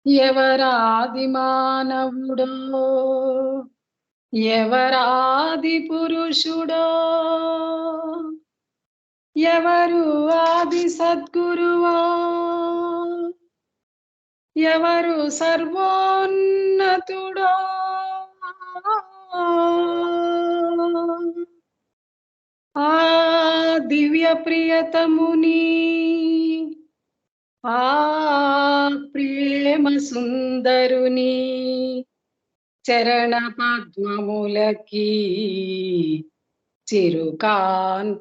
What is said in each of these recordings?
ఎవరాది మానవుడో ఎవరాది పురుషుడో ఎవరు ఆది సద్గురువో ఎవరు సర్వోన్నతుడో ఆ దివ్య ప్రియతముని ఆ ప్రేమ సుందరుని చరణ పద్మములకి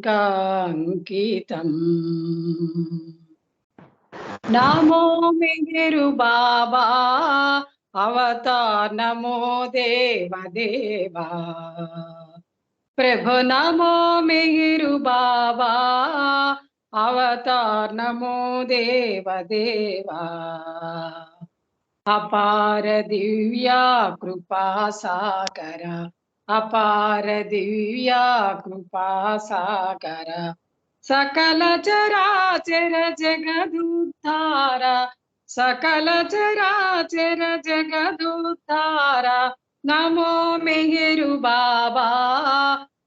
చిరుకాంకితం. నమో మెహరు బాబా అవతార్ నమో దేవదేవా ప్రభు నమో మెహరు బాబా అవతార్ నమో దేవదేవా అపార దివ్యా కృపా సాగర అపార దివ్యా కృపా సాగర సకల చరాచర జగదుద్ధార సకల చరాచర జగదుద్ధార నమో మెహరు బాబా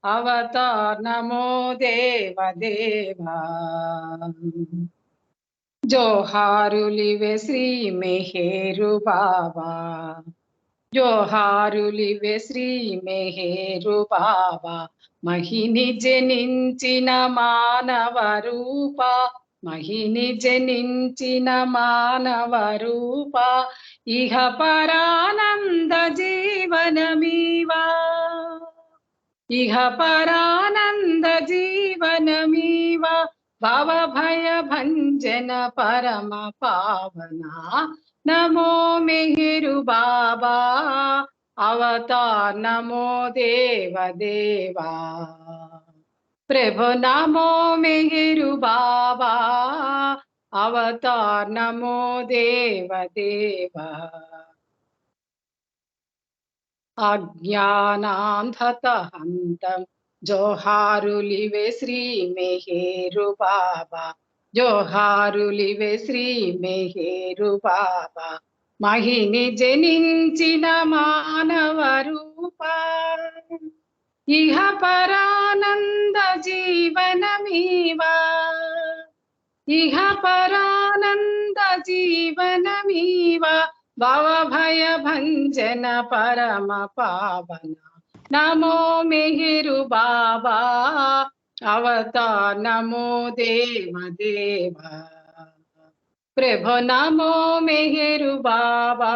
అవతార్ నమో దేవదేవా జోహారులివే శ్రీ మెహరు బాబా జోహారులివే శ్రీ మెహరు బాబా మహిని జనించిన మానవ రూప మహిని జనించిన మానవ రూప ఇహ పరానంద జీవనమీవా ఇహ పరానంద జీవనమీవా భవ భయ భంజన పరమ పావన నమో మెహరు బాబా అవతార్ నమో దేవదేవా ప్రభు నమో మెహరు బాబా అవతార్ నమో దేవదేవా అజ్ఞానాంధతహంతం జోహారులివే శ్రీ మెహరు బాబా జోహారులివే శ్రీ మెహరు బాబా మహిని జనించిన మానవ రూప ఇహ పరానంద జీవనమీవా ఇహ పరానంద జీవనమీవా భవ భయ భంజన పరమ పావన నమో మెహరు బాబా అవతార్ నమో దేవదేవా ప్రభు నమో మెహరు బాబా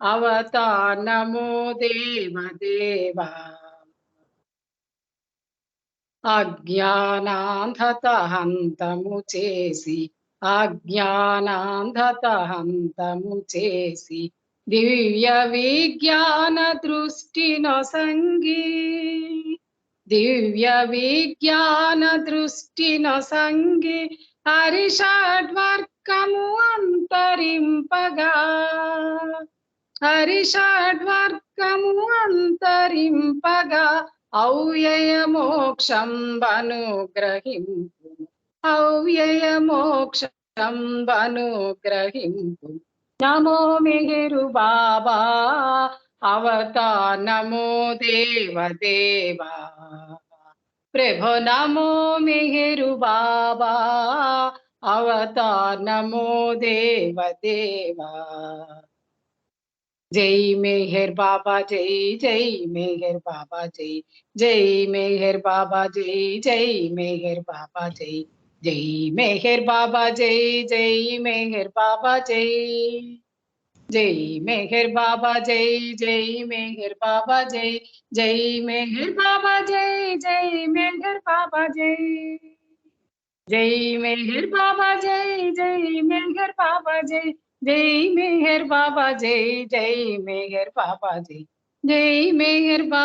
అవతార్ నమో దేవదేవా అజ్ఞానాంధతహంతము చేసి అజ్ఞానాంధతహంతము చేసి దివ్య విజ్ఞాన దృష్టినొసంగి దివ్య విజ్ఞాన దృష్టినొసంగి హరిషడ్వర్గము అంతరింపగా హరిషడ్వర్గము అంతరింపగా అవ్యయ మోక్షం అనుగ్రహింపు అవ్యయ మోక్షం అనుగ్రహింపు నమో మెహరు బాబా అవతార్ నమో దేవదేవా ప్రభు నమో మెహరు బాబా అవతార్ నమో దేవదేవా జై మెహర్ బాబా జై జై మెహర్ బాబా జై జై మెహర్ బాబా జై జై మెహర్ బాబా జై జై మెహర్ బాబా జై జై మెహర్ బాబా జై జై మెహర్ బాబా జై జై మెహర్ బాబా జై జై మెహర్ బాబా జై జై మెహర్ బాబా జై జై మెహర్ బాబా జై జై మెహర్ బాబా జై జై మెహర్ బాబా జై జై మెహర్ బాబా జై జై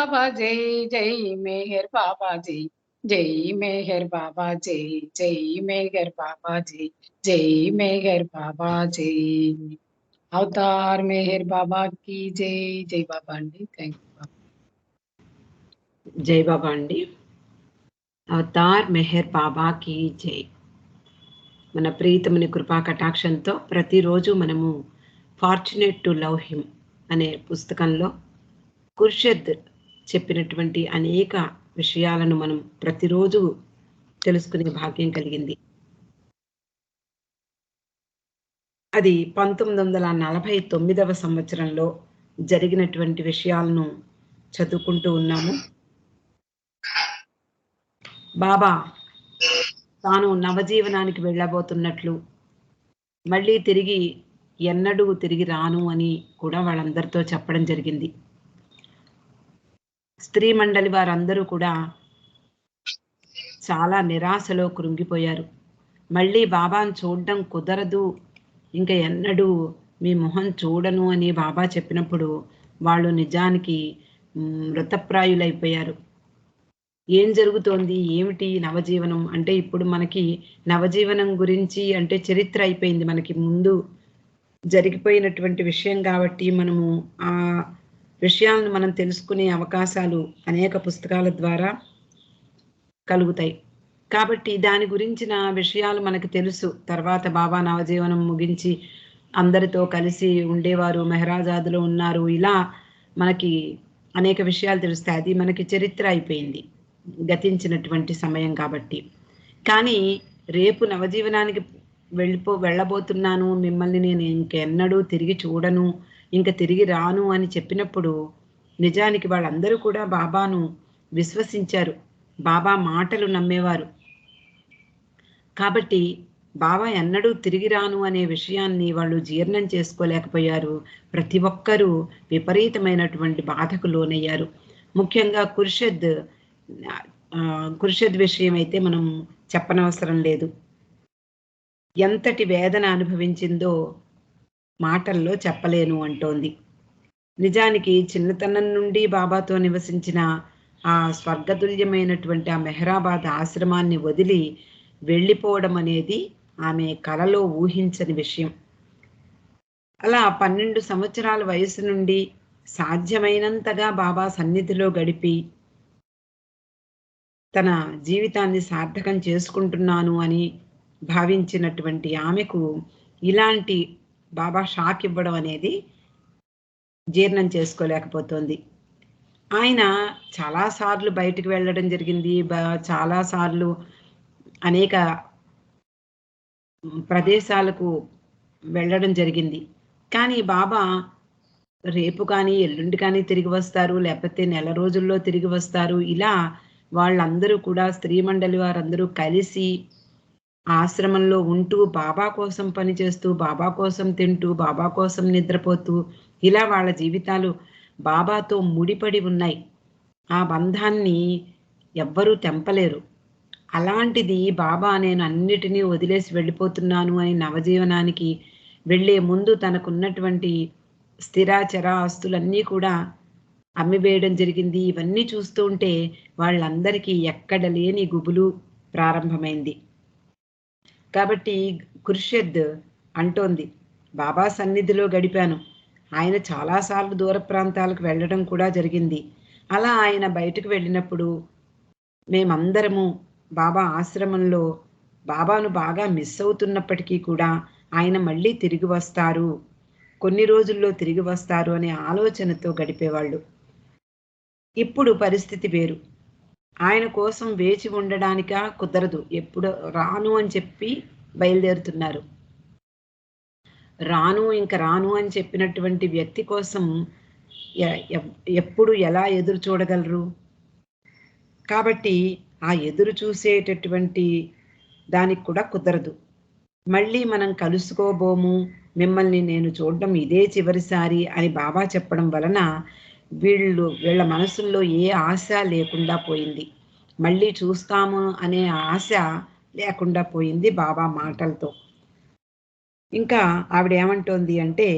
మెహర్ బాబా జై జై మెహర్ బాబా జై జై మెహర్ బాబా జై జై మెహర్ బాబా జై జై మెహర్ బాబా జై అవతార్ మెహర్ బాబా की జై జై బాబా అండి థ్యాంక్ యూ జై బాబా అండి అవతార్ మెహర్ బాబా की జై మన ప్రీతముని కృపా కటాక్షంతో ప్రతిరోజు మనము ఫార్చునేట్ టు లవ్ హిమ్ అనే పుస్తకంలో ఖుర్షద్ చెప్పినటువంటి అనేక విషయాలను మనం ప్రతిరోజు తెలుసుకునే భాగ్యం కలిగింది. అది 1949వ సంవత్సరంలో జరిగినటువంటి విషయాలను చదువుకుంటూ ఉన్నాము. బాబా తాను నవజీవనానికి వెళ్ళబోతున్నట్లు, మళ్ళీ ఎన్నడూ తిరిగి రాను అని కూడా వాళ్ళందరితో చెప్పడం జరిగింది. స్త్రీ మండలి వారందరూ కూడా చాలా నిరాశలో కృంగిపోయారు. మళ్ళీ బాబాను చూడడం కుదరదు, ఇంకా ఎన్నడూ మీ మొహం చూడను అని బాబా చెప్పినప్పుడు వాళ్ళు నిజానికి మృతప్రాయులైపోయారు. ఏం జరుగుతోంది, ఏమిటి నవజీవనం అంటే, ఇప్పుడు మనకి నవజీవనం గురించి అంటే చరిత్ర అయిపోయింది, మనకి ముందు జరిగిపోయినటువంటి విషయం కాబట్టి మనము ఆ విషయాలను మనం తెలుసుకునే అవకాశాలు అనేక పుస్తకాల ద్వారా కలుగుతాయి. కాబట్టి దాని గురించిన విషయాలు మనకు తెలుసు. తర్వాత బాబా నవజీవనం ముగించి అందరితో కలిసి ఉండేవారు, మెహరాజాదులో ఉన్నారు, ఇలా మనకి అనేక విషయాలు తెలుస్తాయి. అది మనకి చరిత్ర అయిపోయింది, గతించినటువంటి సమయం కాబట్టి. కానీ రేపు నవజీవనానికి వెళ్ళబోతున్నాను, మిమ్మల్ని నేను ఇంకెన్నడూ తిరిగి చూడను, ఇంక తిరిగి రాను అని చెప్పినప్పుడు నిజానికి వాళ్ళందరూ కూడా బాబాను విశ్వసించారు, బాబా మాటలు నమ్మేవారు. కాబట్టి బాబా ఎన్నడూ తిరిగి రాను అనే విషయాన్ని వాళ్ళు జీర్ణం చేసుకోలేకపోయారు. ప్రతి ఒక్కరూ విపరీతమైనటువంటి బాధకు లోనయ్యారు. ముఖ్యంగా ఖుర్షద్ విషయం అయితే మనం చెప్పనవసరం లేదు. ఎంతటి వేదన అనుభవించిందో మాటల్లో చెప్పలేను అంటోంది. నిజానికి చిన్నతనం నుండి బాబాతో నివసించిన ఆ స్వర్గతుల్యమైనటువంటి ఆ మెహరాబాద్ ఆశ్రమాన్ని వదిలి వెళ్ళిపోవడం అనేది ఆమె కలలో ఊహించని విషయం. అలా 12 సంవత్సరాల వయసు నుండి సాధ్యమైనంతగా బాబా సన్నిధిలో గడిపి తన జీవితాన్ని సార్థకం చేసుకుంటున్నాను అని భావించినటువంటి ఆమెకు ఇలాంటి బాబా షాక్ ఇవ్వడం అనేది జీర్ణం చేసుకోలేకపోతుంది. ఆయన చాలాసార్లు బయటికి వెళ్ళడం జరిగింది, చాలాసార్లు అనేక ప్రదేశాలకు వెళ్ళడం జరిగింది. కానీ బాబా రేపు కానీ ఎల్లుండి కానీ తిరిగి వస్తారు, లేకపోతే నెల రోజుల్లో తిరిగి వస్తారు, ఇలా వాళ్ళందరూ కూడా స్త్రీ మండలి వారందరూ కలిసి ఆశ్రమంలో ఉంటూ బాబా కోసం పనిచేస్తూ, బాబా కోసం తింటూ, బాబా కోసం నిద్రపోతూ, ఇలా వాళ్ళ జీవితాలు బాబాతో ముడిపడి ఉన్నాయి. ఆ బంధాన్ని ఎవ్వరూ తెంపలేరు. అలాంటిది బాబా నేను అన్నిటినీ వదిలేసి వెళ్ళిపోతున్నాను అని నవజీవనానికి వెళ్ళే ముందు తనకున్నటువంటి స్థిరాచర ఆస్తులన్నీ కూడా అమ్మివేయడం జరిగింది. ఇవన్నీ చూస్తూ ఉంటే వాళ్ళందరికీ ఎక్కడ లేని గుబులు ప్రారంభమైంది. కాబట్టి ఖుర్షద్ అంటోంది, బాబా సన్నిధిలో గడిపాను, ఆయన చాలాసార్లు దూర ప్రాంతాలకు వెళ్ళడం కూడా జరిగింది. అలా ఆయన బయటకు వెళ్ళినప్పుడు మేమందరము బాబా ఆశ్రమంలో బాబాను బాగా మిస్ అవుతున్నప్పటికీ కూడా ఆయన మళ్ళీ తిరిగి వస్తారు, కొన్ని రోజుల్లో తిరిగి వస్తారు అనే ఆలోచనతో గడిపేవాళ్ళు. ఇప్పుడు పరిస్థితి వేరు. ఆయన కోసం వేచి ఉండడానిక కుదరదు, ఎప్పుడు రాను అని చెప్పి బయలుదేరుతున్నారు. ఇంక రాను అని చెప్పినటువంటి వ్యక్తి కోసం ఎప్పుడు ఎలా ఎదురు చూడగలరు? కాబట్టి ఆ ఎదురు చూసేటటువంటి దానికి కూడా కుదరదు. మళ్ళీ మనం కలుసుకోబోము, మిమ్మల్ని నేను చూడడం ఇదే చివరిసారి అని బాబా చెప్పడం వలన వీళ్ళ మనసుల్లో ఏ ఆశ లేకుండా పోయింది. మళ్ళీ చూస్తాము అనే ఆశ లేకుండా పోయింది బాబా మాటలతో. ఇంకా ఆవిడ ఏమంటోంది అంటే,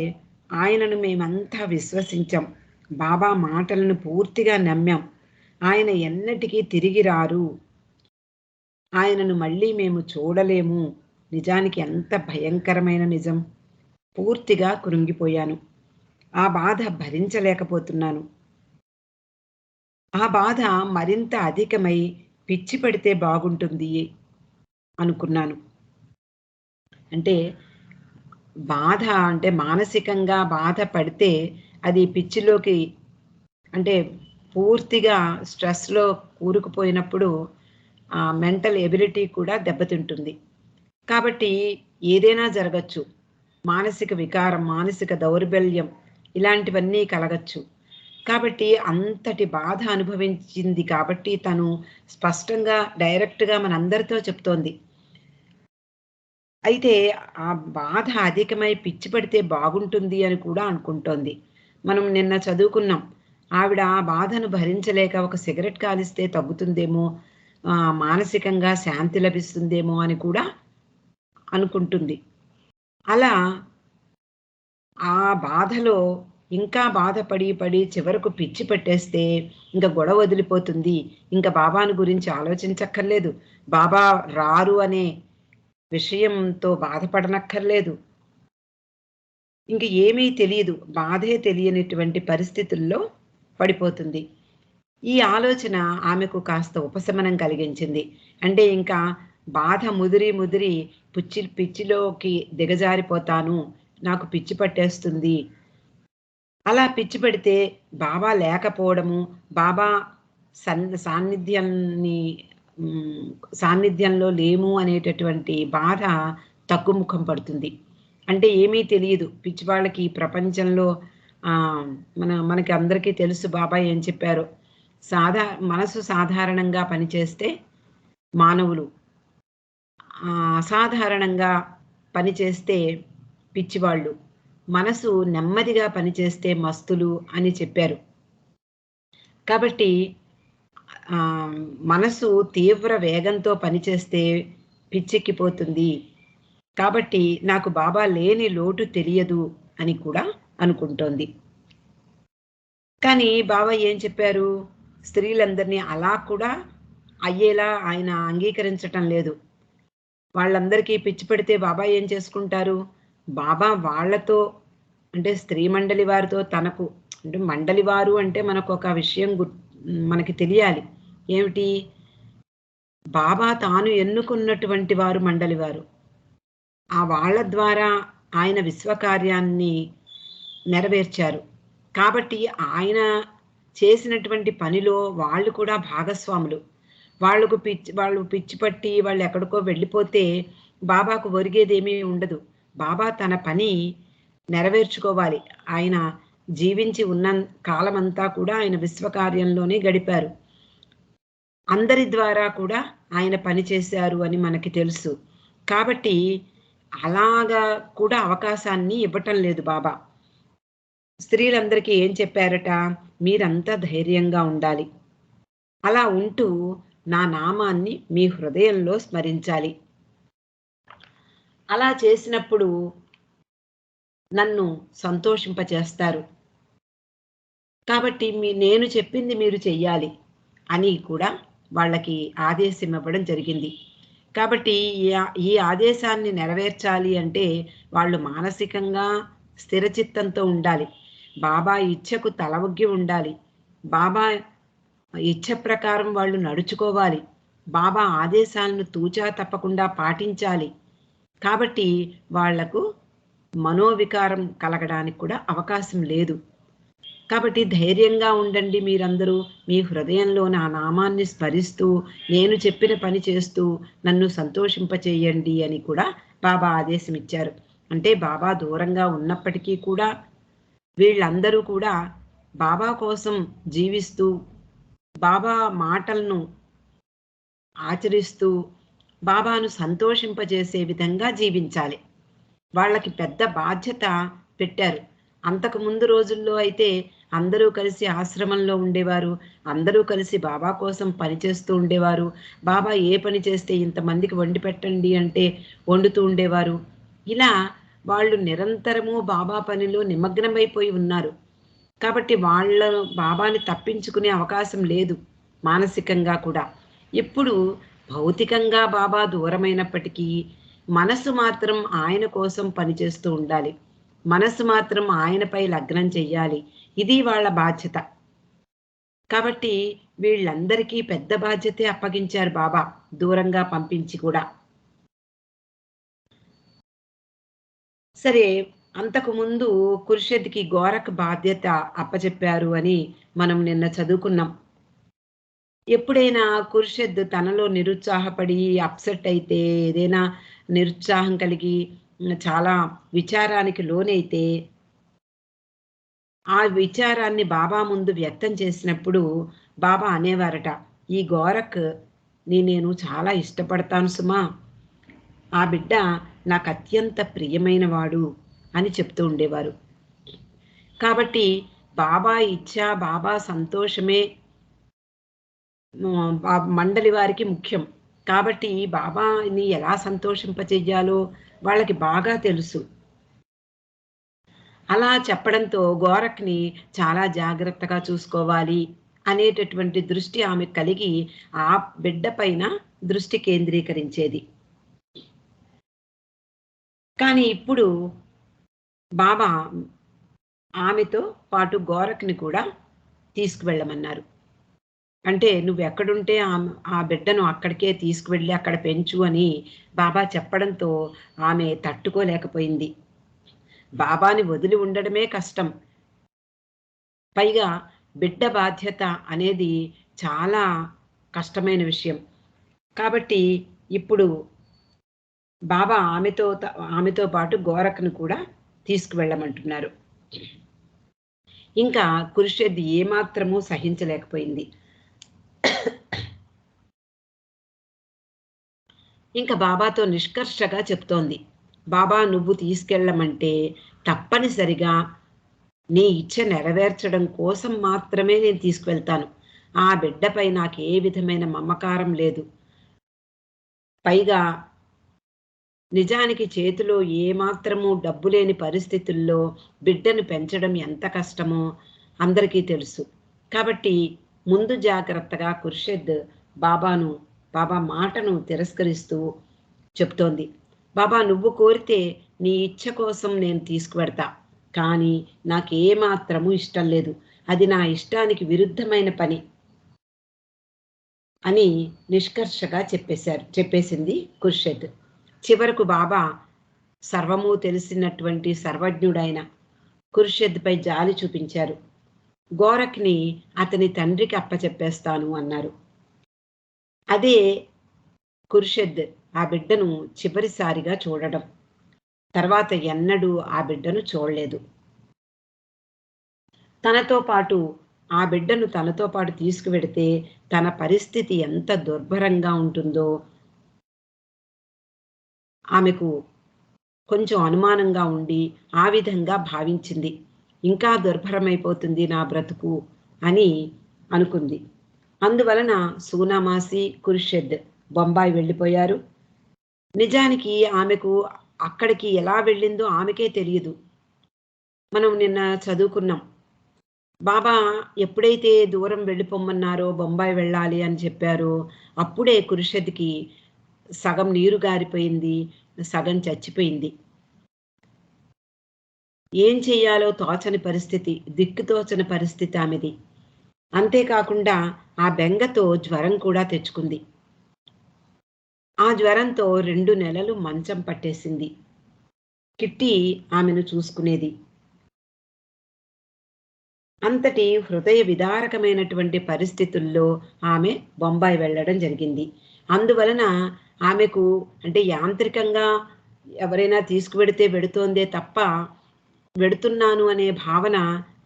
ఆయనను మేమంతా విశ్వసించాం, బాబా మాటలను పూర్తిగా నమ్మాం, ఆయన ఎన్నటికీ తిరిగి రారు, ఆయనను మళ్ళీ మేము చూడలేము. నిజానికి ఎంత భయంకరమైన నిజం. పూర్తిగా కృంగిపోయాను. ఆ బాధ భరించలేకపోతున్నాను. ఆ బాధ మరింత అధికమై పిచ్చి పడితే బాగుంటుంది అనుకున్నాను. అంటే బాధ అంటే మానసికంగా బాధ పడితే అది పిచ్చిలోకి అంటే పూర్తిగా స్ట్రెస్లో కూరుకుపోయినప్పుడు మెంటల్ ఎబిలిటీ కూడా దెబ్బతింటుంది. కాబట్టి ఏదైనా జరగచ్చు. మానసిక వికారం, మానసిక దౌర్బల్యం ఇలాంటివన్నీ కలగచ్చు. కాబట్టి అంతటి బాధ అనుభవించింది కాబట్టి తను స్పష్టంగా డైరెక్ట్‌గా మనందరితో చెప్తోంది. అయితే ఆ బాధ అధికమై పిచ్చి పడితే బాగుంటుంది అని కూడా అనుకుంటోంది. మనం నిన్న చదువుకున్నాం. ఆవిడ ఆ బాధను భరించలేక ఒక సిగరెట్ కాలిస్తే తగ్గుతుందేమో, మానసికంగా శాంతి లభిస్తుందేమో అని కూడా అనుకుంటుంది. అలా ఆ బాధలో ఇంకా బాధపడి పడి చివరకు పిచ్చి పట్టేస్తే ఇంక గొడవ వదిలిపోతుంది. ఇంక బాబాను గురించి ఆలోచించక్కర్లేదు. బాబా రారు అనే విషయంతో బాధపడనక్కర్లేదు. ఇంక ఏమీ తెలీదు. బాధే తెలియనటువంటి పరిస్థితుల్లో పడిపోతుంది. ఈ ఆలోచన ఆమెకు కాస్త ఉపశమనం కలిగించింది. అంటే ఇంకా బాధ ముదిరి ముదిరి పిచ్చిలోకి దిగజారిపోతాను. నాకు పిచ్చి పట్టేస్తుంది. అలా పిచ్చి పడితే బాబా లేకపోవడము, బాబా సాన్నిధ్యాన్ని హ్మ్, సాన్నిధ్యంలో లేము అనేటటువంటి బాధ తగ్గుముఖం పడుతుంది. అంటే ఏమీ తెలీదు. పిచ్చివాళ్ళకి ఈ ప్రపంచంలో మనకి అందరికీ తెలుసు బాబా ఏం చెప్పారో. మనసు సాధారణంగా పనిచేస్తే మానవులు, అసాధారణంగా పనిచేస్తే పిచ్చివాళ్ళు, మనసు నెమ్మదిగా పనిచేస్తే మస్తులు అని చెప్పారు. కాబట్టి మనసు తీవ్ర వేగంతో పనిచేస్తే పిచ్చెక్కిపోతుంది. కాబట్టి నాకు బాబా లేని లోటు తెలియదు అని కూడా అనుకుంటోంది. కానీ బాబా ఏం చెప్పారు? స్త్రీలందరినీ అలా కూడా అయ్యేలా ఆయన అంగీకరించటం లేదు. వాళ్ళందరికీ పిచ్చి పడితే బాబా ఏం చేసుకుంటారు? బాబా వాళ్ళతో అంటే స్త్రీ మండలి వారితో తనకు అంటే మండలి వారు అంటే మనకొక విషయం మనకి తెలియాలి. ఏమిటి? బాబా తాను ఎన్నుకున్నటువంటి వారు మండలి వారు. ఆ వాళ్ళ ద్వారా ఆయన విశ్వకార్యాన్ని నెరవేర్చారు. కాబట్టి ఆయన చేసినటువంటి పనిలో వాళ్ళు కూడా భాగస్వాములు. వాళ్ళు పిచ్చి పట్టి వాళ్ళెక్కడికో వెళ్ళిపోతే బాబాకు ఒరిగేదేమీ ఉండదు. బాబా తన పని నెరవేర్చుకోవాలి. ఆయన జీవించి ఉన్న కాలమంతా కూడా ఆయన విశ్వకార్యంలోనే గడిపారు. అందరి ద్వారా కూడా ఆయన పని చేశారు అని మనకి తెలుసు. కాబట్టి అలాగా కూడా అవకాశాన్ని ఇవ్వటం లేదు బాబా. స్త్రీలందరికీ ఏం చెప్పారట? మీరంతా ధైర్యంగా ఉండాలి. అలా ఉంటూ నా నామాన్ని మీ హృదయంలో స్మరించాలి. అలా చేసినప్పుడు నన్ను సంతోషింపచేస్తారు. కాబట్టి నేను చెప్పింది మీరు చెయ్యాలి అని కూడా వాళ్ళకి ఆదేశం ఇవ్వడం జరిగింది. కాబట్టి ఈ ఆదేశాన్ని నెరవేర్చాలి అంటే వాళ్ళు మానసికంగా స్థిరచిత్తంతో ఉండాలి. బాబా ఇచ్ఛకు తల ఒగ్గి ఉండాలి. బాబా ఇచ్ఛ ప్రకారం వాళ్ళు నడుచుకోవాలి. బాబా ఆదేశాలను తూచా తప్పకుండా పాటించాలి. కాబట్టి వాళ్లకు మనోవికారం కలగడానికి కూడా అవకాశం లేదు. కాబట్టి ధైర్యంగా ఉండండి మీరందరూ. మీ హృదయంలో నా నామాన్ని స్మరిస్తూ నేను చెప్పిన పని చేస్తూ నన్ను సంతోషింపచేయండి అని కూడా బాబా ఆదేశం ఇచ్చారు. అంటే బాబా దూరంగా ఉన్నప్పటికీ కూడా వీళ్ళందరూ కూడా బాబా కోసం జీవిస్తూ బాబా మాటలను ఆచరిస్తూ బాబాను సంతోషింపజేసే విధంగా జీవించాలి. వాళ్ళకి పెద్ద బాధ్యత పెట్టారు. అంతకు ముందు రోజుల్లో అయితే అందరూ కలిసి ఆశ్రమంలో ఉండేవారు. అందరూ కలిసి బాబా కోసం పనిచేస్తూ ఉండేవారు. బాబా ఏ పని చేస్తే ఇంతమందికి వండి పెట్టండి అంటే వండుతూ ఉండేవారు. ఇలా వాళ్ళు నిరంతరము బాబా పనిలో నిమగ్నమైపోయి ఉన్నారు. కాబట్టి వాళ్ళ బాబాని తప్పించుకునే అవకాశం లేదు మానసికంగా కూడా. ఇప్పుడు భౌతికంగా బాబా దూరమైనప్పటికీ మనసు మాత్రం ఆయన కోసం పనిచేస్తూ ఉండాలి. మనసు మాత్రం ఆయనపై లగ్నం చెయ్యాలి. ఇది వాళ్ళ బాధ్యత. కాబట్టి వీళ్ళందరికీ పెద్ద బాధ్యతే అప్పగించారు బాబా, దూరంగా పంపించి కూడా. సరే, అంతకుముందు ఖుర్షిద్‌కి గోరఖ్ బాధ్యత అప్పచెప్పారు అని మనం నిన్న చదువుకున్నాం. ఎప్పుడైనా ఖుర్షిద్ తనలో నిరుత్సాహపడి, అప్‌సెట్ అయితే, ఏదైనా నిరుత్సాహం కలిగి చాలా విచారానికి లోనైతే, ఆ విచారాన్ని బాబా ముందు వ్యక్తం చేసినప్పుడు బాబా అనేవారట, "ఈ గోరఖ్‌ని నేను చాలా ఇష్టపడతాను సుమా! ఆ బిడ్డ నాకత్యంత ప్రియమైనవాడు" అని చెప్తూ ఉండేవారు. కాబట్టి బాబా ఇచ్చ, బాబా సంతోషమే మండలి వారికి ముఖ్యం. కాబట్టి బాబాని ఎలా సంతోషింపచేయాలో వాళ్ళకి బాగా తెలుసు. అలా చెప్పడంతో గోరఖ్‌ని చాలా జాగ్రత్తగా చూసుకోవాలి అనేటటువంటి దృష్టి ఆమెకు కలిగి, ఆ బిడ్డ పైన దృష్టి కేంద్రీకరించేది. కానీ ఇప్పుడు బాబా ఆమెతో పాటు గోరఖ్‌ని కూడా తీసుకువెళ్ళమన్నారు. అంటే నువ్వెక్కడుంటే ఆ బిడ్డను అక్కడికే తీసుకువెళ్ళి అక్కడ పెంచు అని బాబా చెప్పడంతో ఆమె తట్టుకోలేకపోయింది. బాబాని వదిలి ఉండడమే కష్టం. పైగా బిడ్డ బాధ్యత అనేది చాలా కష్టమైన విషయం. కాబట్టి ఇప్పుడు బాబా ఆమెతో పాటు గోరఖ్‌ను కూడా తీసుకువెళ్ళమంటున్నారు. ఇంకా ఖుర్షిద్ ఏమాత్రమూ సహించలేకపోయింది. ఇంకా బాబాతో నిష్కర్షగా చెప్తోంది. బాబా నువ్వు తీసుకెళ్ళమంటే తప్పనిసరిగా నీ ఇచ్చ నెరవేర్చడం కోసం మాత్రమే నేను తీసుకువెళ్తాను. ఆ బిడ్డపై నాకే విధమైన మమకారం లేదు. పైగా నిజానికి చేతిలో ఏమాత్రము డబ్బు లేని పరిస్థితుల్లో బిడ్డను పెంచడం ఎంత కష్టమో అందరికీ తెలుసు. కాబట్టి ముందు జాగ్రత్తగా ఖుర్షిద్ బాబా మాటను తిరస్కరిస్తూ చెప్తోంది. బాబా నువ్వు కోరితే నీ ఇచ్చ కోసం నేను తీసుకువెడతా. కానీ నాకేమాత్రము ఇష్టం లేదు. అది నా ఇష్టానికి విరుద్ధమైన పని అని నిష్కర్షగా చెప్పేసింది ఖుర్షిద్. చివరకు బాబా సర్వము తెలిసినటువంటి సర్వజ్ఞుడైన ఖుర్షిద్‌పై జాలి చూపించారు. గోరఖ్‌ని అతని తండ్రికి అప్పచెప్పేస్తాను అన్నారు. అదే ఖుర్షిద్ ఆ బిడ్డను చివరిసారిగా చూడడం. తర్వాత ఎన్నడూ ఆ బిడ్డను చూడలేదు. తనతో పాటు ఆ బిడ్డను తనతో పాటు తీసుకువెడితే తన పరిస్థితి ఎంత దుర్భరంగా ఉంటుందో ఆమెకు కొంచెం అనుమానంగా ఉండి, ఆ విధంగా భావించింది. ఇంకా దుర్భరమైపోతుంది నా బ్రతుకు అని అనుకుంది. అందువలన సూనామాసి, ఖుర్షిద్ బొంబాయి వెళ్ళిపోయారు. నిజానికి ఆమెకు అక్కడికి ఎలా వెళ్ళిందో ఆమెకే తెలియదు. మనం నిన్న చదువుకున్నాం. బాబా ఎప్పుడైతే దూరం వెళ్ళిపొమ్మన్నారో, బొంబాయి వెళ్ళాలి అని చెప్పారో, అప్పుడే ఖుర్షిద్‌కి సగం నీరు గారిపోయింది. సగం చచ్చిపోయింది. ఏం చెయ్యాలో తోచని పరిస్థితి, దిక్కుతోచని పరిస్థితి ఆమెది. అంతేకాకుండా ఆ బెంగతో జ్వరం కూడా తెచ్చుకుంది. ఆ జ్వరంతో 2 నెలలు మంచం పట్టేసింది. కిట్టి ఆమెను చూసుకునేది. అంతటి హృదయ విదారకమైనటువంటి పరిస్థితుల్లో ఆమె బొంబాయి వెళ్ళడం జరిగింది. అందువలన ఆమెకు అంటే యాంత్రికంగా ఎవరైనా తీసుకువెడితే వెడుతోందే తప్ప, వెడుతున్నాను అనే భావన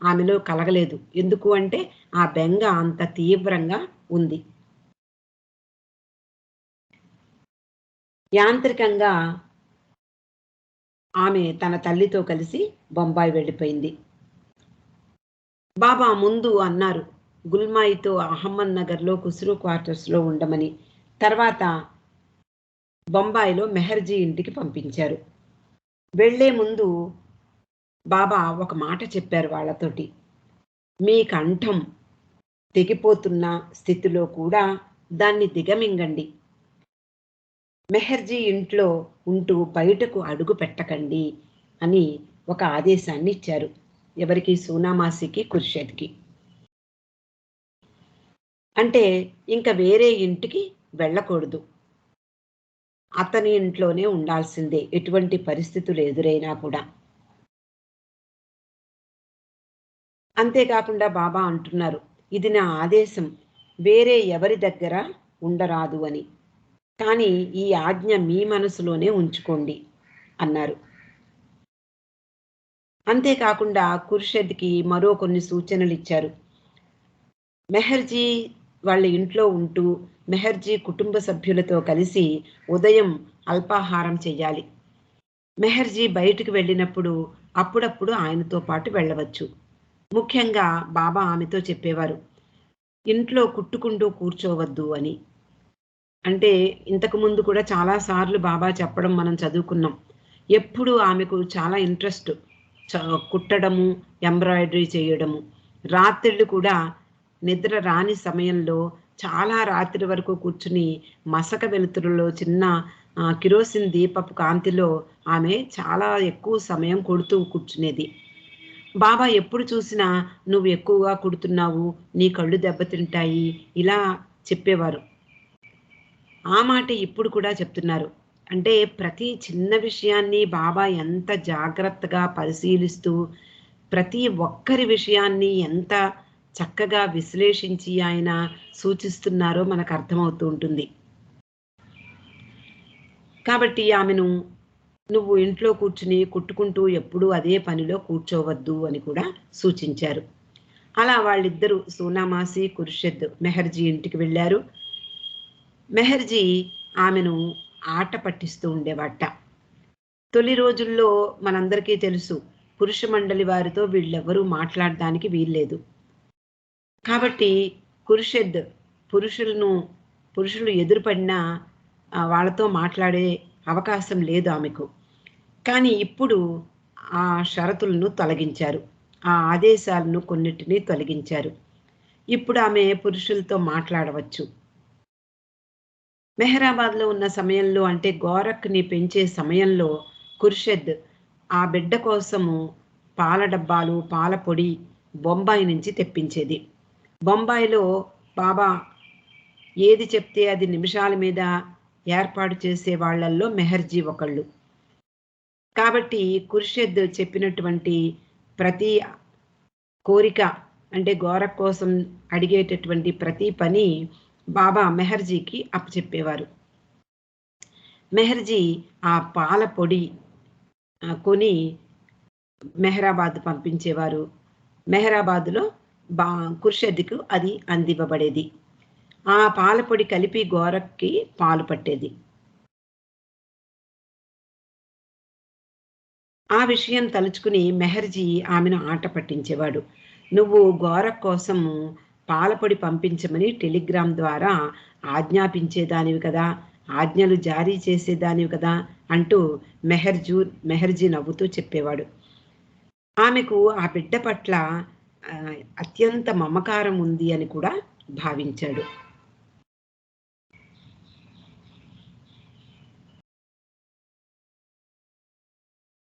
ఆమెలో కలగలేదు. ఎందుకు అంటే ఆ బెంగ అంత తీవ్రంగా ఉంది. యాంత్రికంగా ఆమె తన తల్లితో కలిసి బొంబాయి వెళ్ళిపోయింది. బాబా ముందు అన్నారు, గుల్మాయితో అహమ్మద్ నగర్‌లో ఖుస్రో క్వార్టర్స్‌లో ఉండమని. తర్వాత బొంబాయిలో మెహర్జీ ఇంటికి పంపించారు. వెళ్ళే ముందు బాబా ఒక మాట చెప్పారు వాళ్ళతోటి. మీ కంఠం తెగిపోతున్న స్థితిలో కూడా దాన్ని దిగమింగండి. మెహర్జీ ఇంట్లో ఉంటూ బయటకు అడుగు పెట్టకండి అని ఒక ఆదేశాన్ని ఇచ్చారు. ఎవరికి? సూనామాసికి, ఖుర్షిద్‌కి. అంటే ఇంక వేరే ఇంటికి వెళ్ళకూడదు. అతని ఇంట్లోనే ఉండాల్సిందే ఎటువంటి పరిస్థితులు ఎదురైనా కూడా. అంతేకాకుండా బాబా అంటున్నారు, ఇది నా ఆదేశం, వేరే ఎవరి దగ్గర ఉండరాదు అని. కానీ ఈ ఆజ్ఞ మీ మనసులోనే ఉంచుకోండి అన్నారు. అంతేకాకుండా ఖుర్షద్కి మరో కొన్ని సూచనలు ఇచ్చారు. మెహర్జీ వాళ్ళ ఇంట్లో ఉంటూ మెహర్జీ కుటుంబ సభ్యులతో కలిసి ఉదయం అల్పాహారం చెయ్యాలి. మెహర్జీ బయటికి వెళ్ళినప్పుడు అప్పుడప్పుడు ఆయనతో పాటు వెళ్ళవచ్చు. ముఖ్యంగా బాబా ఆమెతో చెప్పేవారు, ఇంట్లో కుట్టుకుంటూ కూర్చోవద్దు అని. అంటే ఇంతకు ముందు కూడా చాలా సార్లు బాబా చెప్పడం మనం చదువుకున్నాం. ఎప్పుడు ఆమెకు చాలా ఇంట్రెస్ట్ కుట్టడము, ఎంబ్రాయిడరీ చేయడము. రాత్రిళ్ళు కూడా నిద్ర రాని సమయంలో చాలా రాత్రి వరకు కూర్చుని మసక వెలుతురులో చిన్న కిరోసిన్ దీపపు కాంతిలో ఆమె చాలా ఎక్కువ సమయం కుడుతూ కూర్చునేది. బాబా ఎప్పుడు చూసినా నువ్వు ఎక్కువగా కుడుతున్నావు, నీ కళ్ళు దెబ్బతింటాయి ఇలా చెప్పేవారు. ఆ మాట ఇప్పుడు కూడా చెప్తున్నారు. అంటే ప్రతి చిన్న విషయాన్ని బాబా ఎంత జాగ్రత్తగా పరిశీలిస్తూ, ప్రతి ఒక్కరి విషయాన్ని ఎంత చక్కగా విశ్లేషించి ఆయన సూచిస్తున్నారో మనకు అర్థమవుతూ ఉంటుంది. కాబట్టి ఆమెను నువ్వు ఇంట్లో కూర్చుని కుట్టుకుంటూ ఎప్పుడూ అదే పనిలో కూర్చోవద్దు అని కూడా సూచించారు. అలా వాళ్ళిద్దరూ సోనామాసి, ఖుర్షద్ మెహర్జీ ఇంటికి వెళ్ళారు. మెహర్జీ ఆమెను ఆట పట్టిస్తూ ఉండేవాట. తొలి రోజుల్లో మనందరికీ తెలుసు, పురుష మండలి వారితో వీళ్ళెవ్వరూ మాట్లాడడానికి వీల్లేదు. కాబట్టి ఖుర్షద్ పురుషులు ఎదురుపడినా వాళ్ళతో మాట్లాడే అవకాశం లేదు ఆమెకు. కానీ ఇప్పుడు ఆ షరతులను తొలగించారు, ఆ ఆదేశాలను కొన్నిటిని తొలగించారు. ఇప్పుడు ఆమె పురుషులతో మాట్లాడవచ్చు. మెహరాబాద్లో ఉన్న సమయంలో, అంటే గోరఖ్ని పెంచే సమయంలో ఖుర్షద్ ఆ బిడ్డ కోసము పాల డబ్బాలు, పాల పొడి బొంబాయి నుంచి తెప్పించేది. బొంబాయిలో బాబా ఏది చెప్తే అది నిమిషాల మీద ఏర్పాటు చేసే వాళ్ళల్లో మెహర్జీ ఒకళ్ళు. కాబట్టి ఖుర్షద్ చెప్పినటువంటి ప్రతి కోరిక, అంటే గోరఖ్ కోసం అడిగేటటువంటి ప్రతి పని బాబా మెహర్జీకి అప్పచెప్పేవారు. మెహర్జీ ఆ పాల పొడి కొని మెహరాబాద్ పంపించేవారు. మెహరాబాద్లో ఖుర్షద్కు అది అందివ్వబడేది. ఆ పాల పొడి కలిపి గోరఖ్కి పాలు పట్టేది. ఆ విషయం తలుచుకుని మెహర్జీ ఆమెను ఆట పట్టించేవాడు. నువ్వు గోరఖ్ కోసము పాలపొడి పంపించమని టెలిగ్రామ్ ద్వారా ఆజ్ఞాపించేదానివి కదా, ఆజ్ఞలు జారీ చేసేదానివి కదా అంటూ మెహర్జీ నవ్వుతూ చెప్పేవాడు. ఆమెకు ఆ బిడ్డ పట్ల అత్యంత మమకారం ఉంది అని కూడా భావించాడు.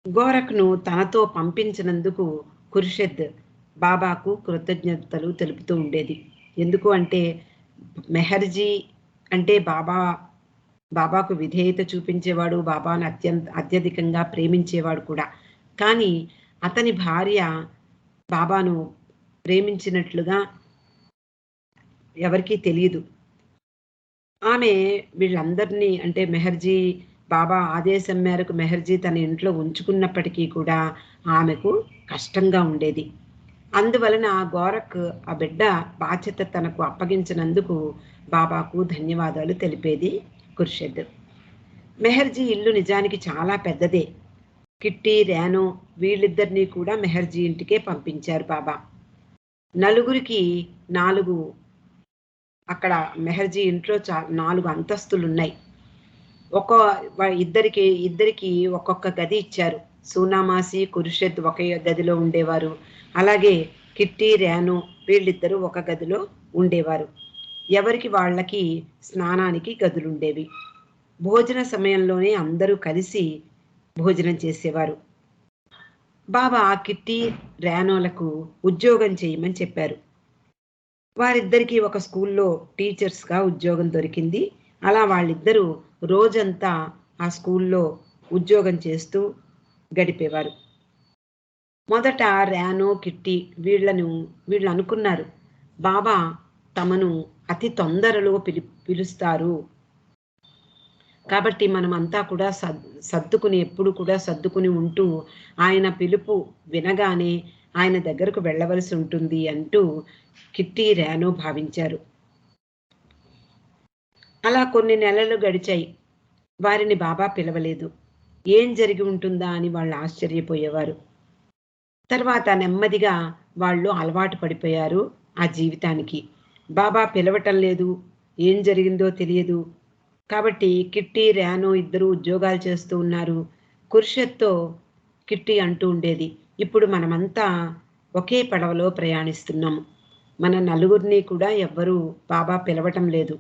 గోరఖ్ను తనతో పంపించినందుకు ఖుర్షద్ బాబాకు కృతజ్ఞతలు తెలుపుతూ ఉండేది. ఎందుకు అంటే మెహర్జీ అంటే బాబాకు విధేయత చూపించేవాడు, బాబాను అత్యధికంగా ప్రేమించేవాడు కూడా. కానీ అతని భార్య బాబాను ప్రేమించినట్లుగా ఎవరికీ తెలియదు. ఆమె వీళ్ళందరినీ, అంటే మెహర్జీ బాబా ఆదేశం మేరకు మెహర్జీ తన ఇంట్లో ఉంచుకున్నప్పటికీ కూడా ఆమెకు కష్టంగా ఉండేది. అందువలన గోరఖ్ ఆ బిడ్డ బాధ్యత తనకు అప్పగించినందుకు బాబాకు ధన్యవాదాలు తెలిపేది ఖుర్షద్. మెహర్జీ ఇల్లు నిజానికి చాలా పెద్దదే. కిట్టి, రేణు వీళ్ళిద్దరినీ కూడా మెహర్జీ ఇంటికే పంపించారు బాబా. నలుగురికి 4 అక్కడ మెహర్జీ ఇంట్లో 4 అంతస్తులున్నాయి. ఇద్దరికి ఒక్కొక్క గది ఇచ్చారు. సోనామాసి, ఖుర్షద్ ఒకే గదిలో ఉండేవారు. అలాగే కిట్టి, రేణు వీళ్ళిద్దరూ ఒక గదిలో ఉండేవారు. ఎవరికి వాళ్ళకి స్నానానికి గదులుండేవి. భోజన సమయంలోనే అందరూ కలిసి భోజనం చేసేవారు. బాబా కిట్టి, రేణులకు ఉద్యోగం చేయమని చెప్పారు. వారిద్దరికీ ఒక స్కూల్లో టీచర్స్గా ఉద్యోగం దొరికింది. అలా వాళ్ళిద్దరూ రోజంతా ఆ స్కూల్లో ఉద్యోగం చేస్తూ గడిపేవారు. మొదట రానో, కిట్టి వీళ్ళు అనుకున్నారు, బాబా తమను అతి తొందరలో పిలుస్తారు కాబట్టి మనమంతా కూడా ఎప్పుడు కూడా సర్దుకుని ఉంటూ ఆయన పిలుపు వినగానే ఆయన దగ్గరకు వెళ్ళవలసి ఉంటుంది అంటూ కిట్టి, రానో భావించారు. అలా కొన్ని నెలలు గడిచాయి. వారిని బాబా పిలవలేదు. ఏం జరిగి ఉంటుందా అని వాళ్ళు ఆశ్చర్యపోయేవారు. తర్వాత నెమ్మదిగా వాళ్ళు అలవాటు పడిపోయారు ఆ జీవితానికి. బాబా పిలవటం లేదు, ఏం జరిగిందో తెలియదు. కాబట్టి కిట్టి, రానో ఇద్దరు ఉద్యోగాలు చేస్తూ ఉన్నారు. ఖుర్షద్తో కిట్టి అంటూ ఉండేది, ఇప్పుడు మనమంతా ఒకే పడవలో ప్రయాణిస్తున్నాం. మన నలుగురిని కూడా ఎవ్వరూ బాబా పిలవటం లేదు.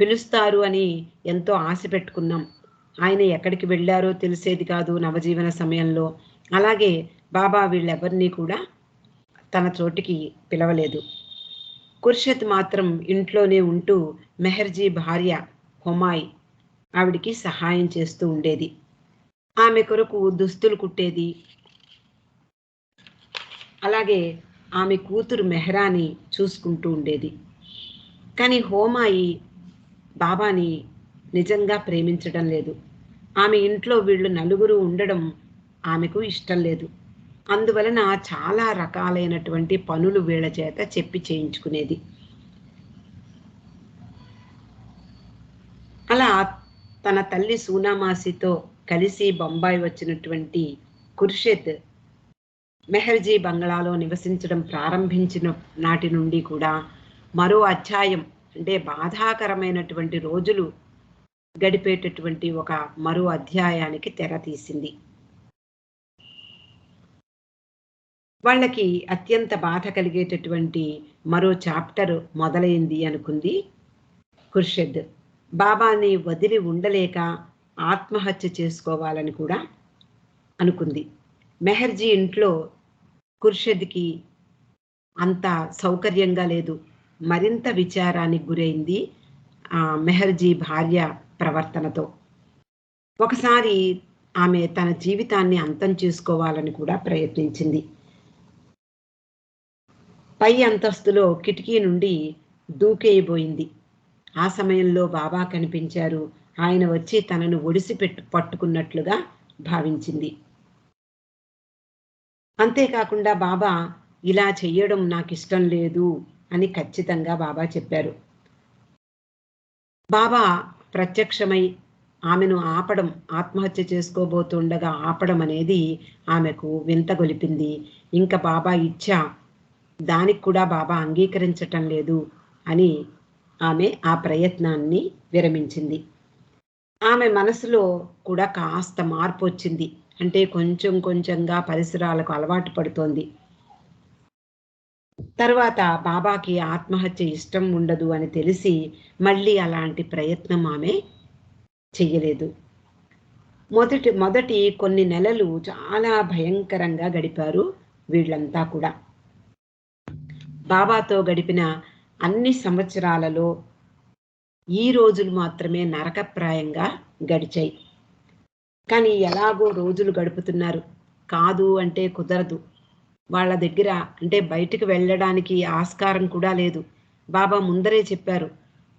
పిలుస్తారు అని ఎంతో ఆశ పెట్టుకున్నాం. ఆయన ఎక్కడికి వెళ్ళారో తెలిసేది కాదు నవజీవన సమయంలో. అలాగే బాబా వీళ్ళెవరినీ కూడా తన చోటికి పిలవలేదు. ఖుర్షద్ మాత్రం ఇంట్లోనే ఉంటూ మెహర్జీ భార్య హుమాయ్ ఆవిడికి సహాయం చేస్తూ ఉండేది. ఆమె కొరకు దుస్తులు కుట్టేది. అలాగే ఆమె కూతురు మెహరాని చూసుకుంటూ ఉండేది. కానీ హోమాయి బాబాని నిజంగా ప్రేమించడం లేదు. ఆమె ఇంట్లో వీళ్ళు నలుగురు ఉండడం ఆమెకు ఇష్టం లేదు. అందువలన చాలా రకాలైనటువంటి పనులు వీళ్ళ చేత చెప్పి చేయించుకునేది. అలా తన తల్లి సూనామాసితో కలిసి బొంబాయి వచ్చినటువంటి ఖుర్షద్ మెహర్జీ బంగ్లాలో నివసించడం ప్రారంభించిన నాటి నుండి కూడా మరో అధ్యాయం, అంటే బాధాకరమైనటువంటి రోజులు గడిపేటటువంటి ఒక మరో అధ్యాయానికి తెర తీసింది. వాళ్ళకి అత్యంత బాధ కలిగేటటువంటి మరో చాప్టర్ మొదలైంది అనుకుంది ఖుర్షద్. బాబాని వదిలి ఉండలేక ఆత్మహత్య చేసుకోవాలని కూడా అనుకుంది. మెహర్జీ ఇంట్లో ఖుర్షద్కి అంత సౌకర్యంగా లేదు. మరింత విచారానికి గురైంది మెహర్జీ భార్య ప్రవర్తనతో. ఒకసారి ఆమె తన జీవితాన్ని అంతం చేసుకోవాలని కూడా ప్రయత్నించింది. పై అంతస్తులో కిటికీ నుండి దూకేయబోయింది. ఆ సమయంలో బాబా కనిపించారు. ఆయన వచ్చి తనను ఒడిసి పట్టుకున్నట్లుగా భావించింది. అంతేకాకుండా బాబా ఇలా చెయ్యడం నాకు ఇష్టం లేదు అని ఖచ్చితంగా బాబా చెప్పారు. బాబా ప్రత్యక్షమై ఆమెను ఆపడం, ఆత్మహత్య చేసుకోబోతుండగా ఆపడం అనేది ఆమెకు వింతగొలిపింది. ఇంకా బాబా ఇచ్చ దానికి కూడా బాబా అంగీకరించటం లేదు అని ఆమె ఆ ప్రయత్నాన్ని విరమించింది. ఆమె మనసులో కూడా కాస్త మార్పు వచ్చింది. అంటే కొంచెం కొంచెంగా పరిసరాలకు అలవాటు పడుతోంది. తర్వాత బాబాకి ఆత్మహత్య ఇష్టం ఉండదు అని తెలిసి మళ్ళీ అలాంటి ప్రయత్నం ఆమె చెయ్యలేదు. మొదటి కొన్ని నెలలు చాలా భయంకరంగా గడిపారు వీళ్ళంతా కూడా. బాబాతో గడిపిన అన్ని సంవత్సరాలలో ఈ రోజులు మాత్రమే నరకప్రాయంగా గడిచాయి. కానీ ఎలాగో రోజులు గడుపుతున్నారు. కాదు అంటే కుదరదు. వాళ్ళ దగ్గర అంటే బయటికి వెళ్ళడానికి ఆస్కారం కూడా లేదు. బాబా ముందరే చెప్పారు,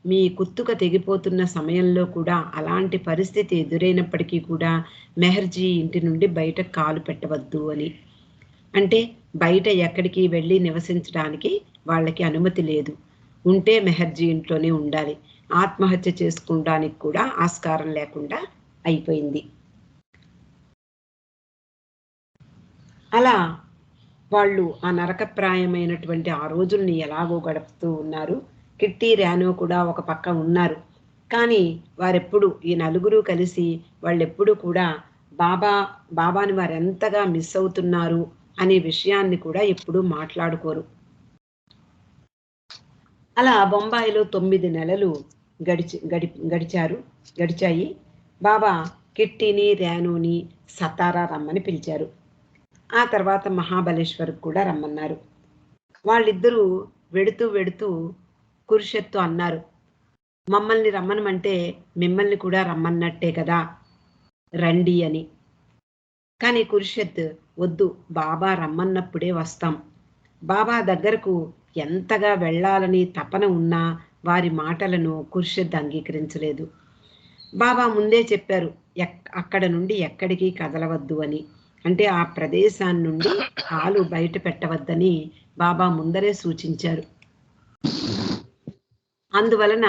మీ కుత్తుక తెగిపోతున్న సమయంలో కూడా అలాంటి పరిస్థితి ఎదురైనప్పటికీ కూడా మెహర్జీ ఇంటి నుండి బయట కాలు పెట్టవద్దు అని. అంటే బయట ఎక్కడికి వెళ్ళి నివసించడానికి వాళ్ళకి అనుమతి లేదు. ఉంటే మెహర్జీ ఇంట్లోనే ఉండాలి. ఆత్మహత్య చేసుకోవడానికి కూడా ఆస్కారం లేకుండా అయిపోయింది. అలా వాళ్ళు ఆ నరకప్రాయమైనటువంటి ఆ రోజుల్ని ఎలాగో గడుపుతూ ఉన్నారు. కిట్టి, రానో కూడా ఒక పక్క ఉన్నారు. కానీ వారెప్పుడు ఈ నలుగురు కలిసి వాళ్ళెప్పుడు కూడా బాబాని వారు ఎంతగా మిస్ అవుతున్నారు అనే విషయాన్ని కూడా ఎప్పుడూ మాట్లాడుకోరు. అలా బొంబాయిలో 9 నెలలు గడిచాయి. బాబా కిట్టిని, రానోని సతారా రమ్మని పిలిచారు. ఆ తర్వాత మహాబలేశ్వర్ కూడా రమ్మన్నారు. వాళ్ళిద్దరూ వెడుతూ ఖుర్షద్తో అన్నారు, మమ్మల్ని రమ్మనమంటే మిమ్మల్ని కూడా రమ్మన్నట్టే కదా, రండి అని. కానీ ఖుర్షద్ వద్దు, బాబా రమ్మన్నప్పుడే వస్తాం. బాబా దగ్గరకు ఎంతగా వెళ్ళాలని తపన ఉన్నా వారి మాటలను ఖుర్షద్ అంగీకరించలేదు. బాబా ముందే చెప్పారు, అక్కడ నుండి ఎక్కడికి కదలవద్దు అని. అంటే ఆ ప్రదేశాన్ని నుండి కాలు బయట పెట్టవద్దని బాబా ముందరే సూచించారు. అందువలన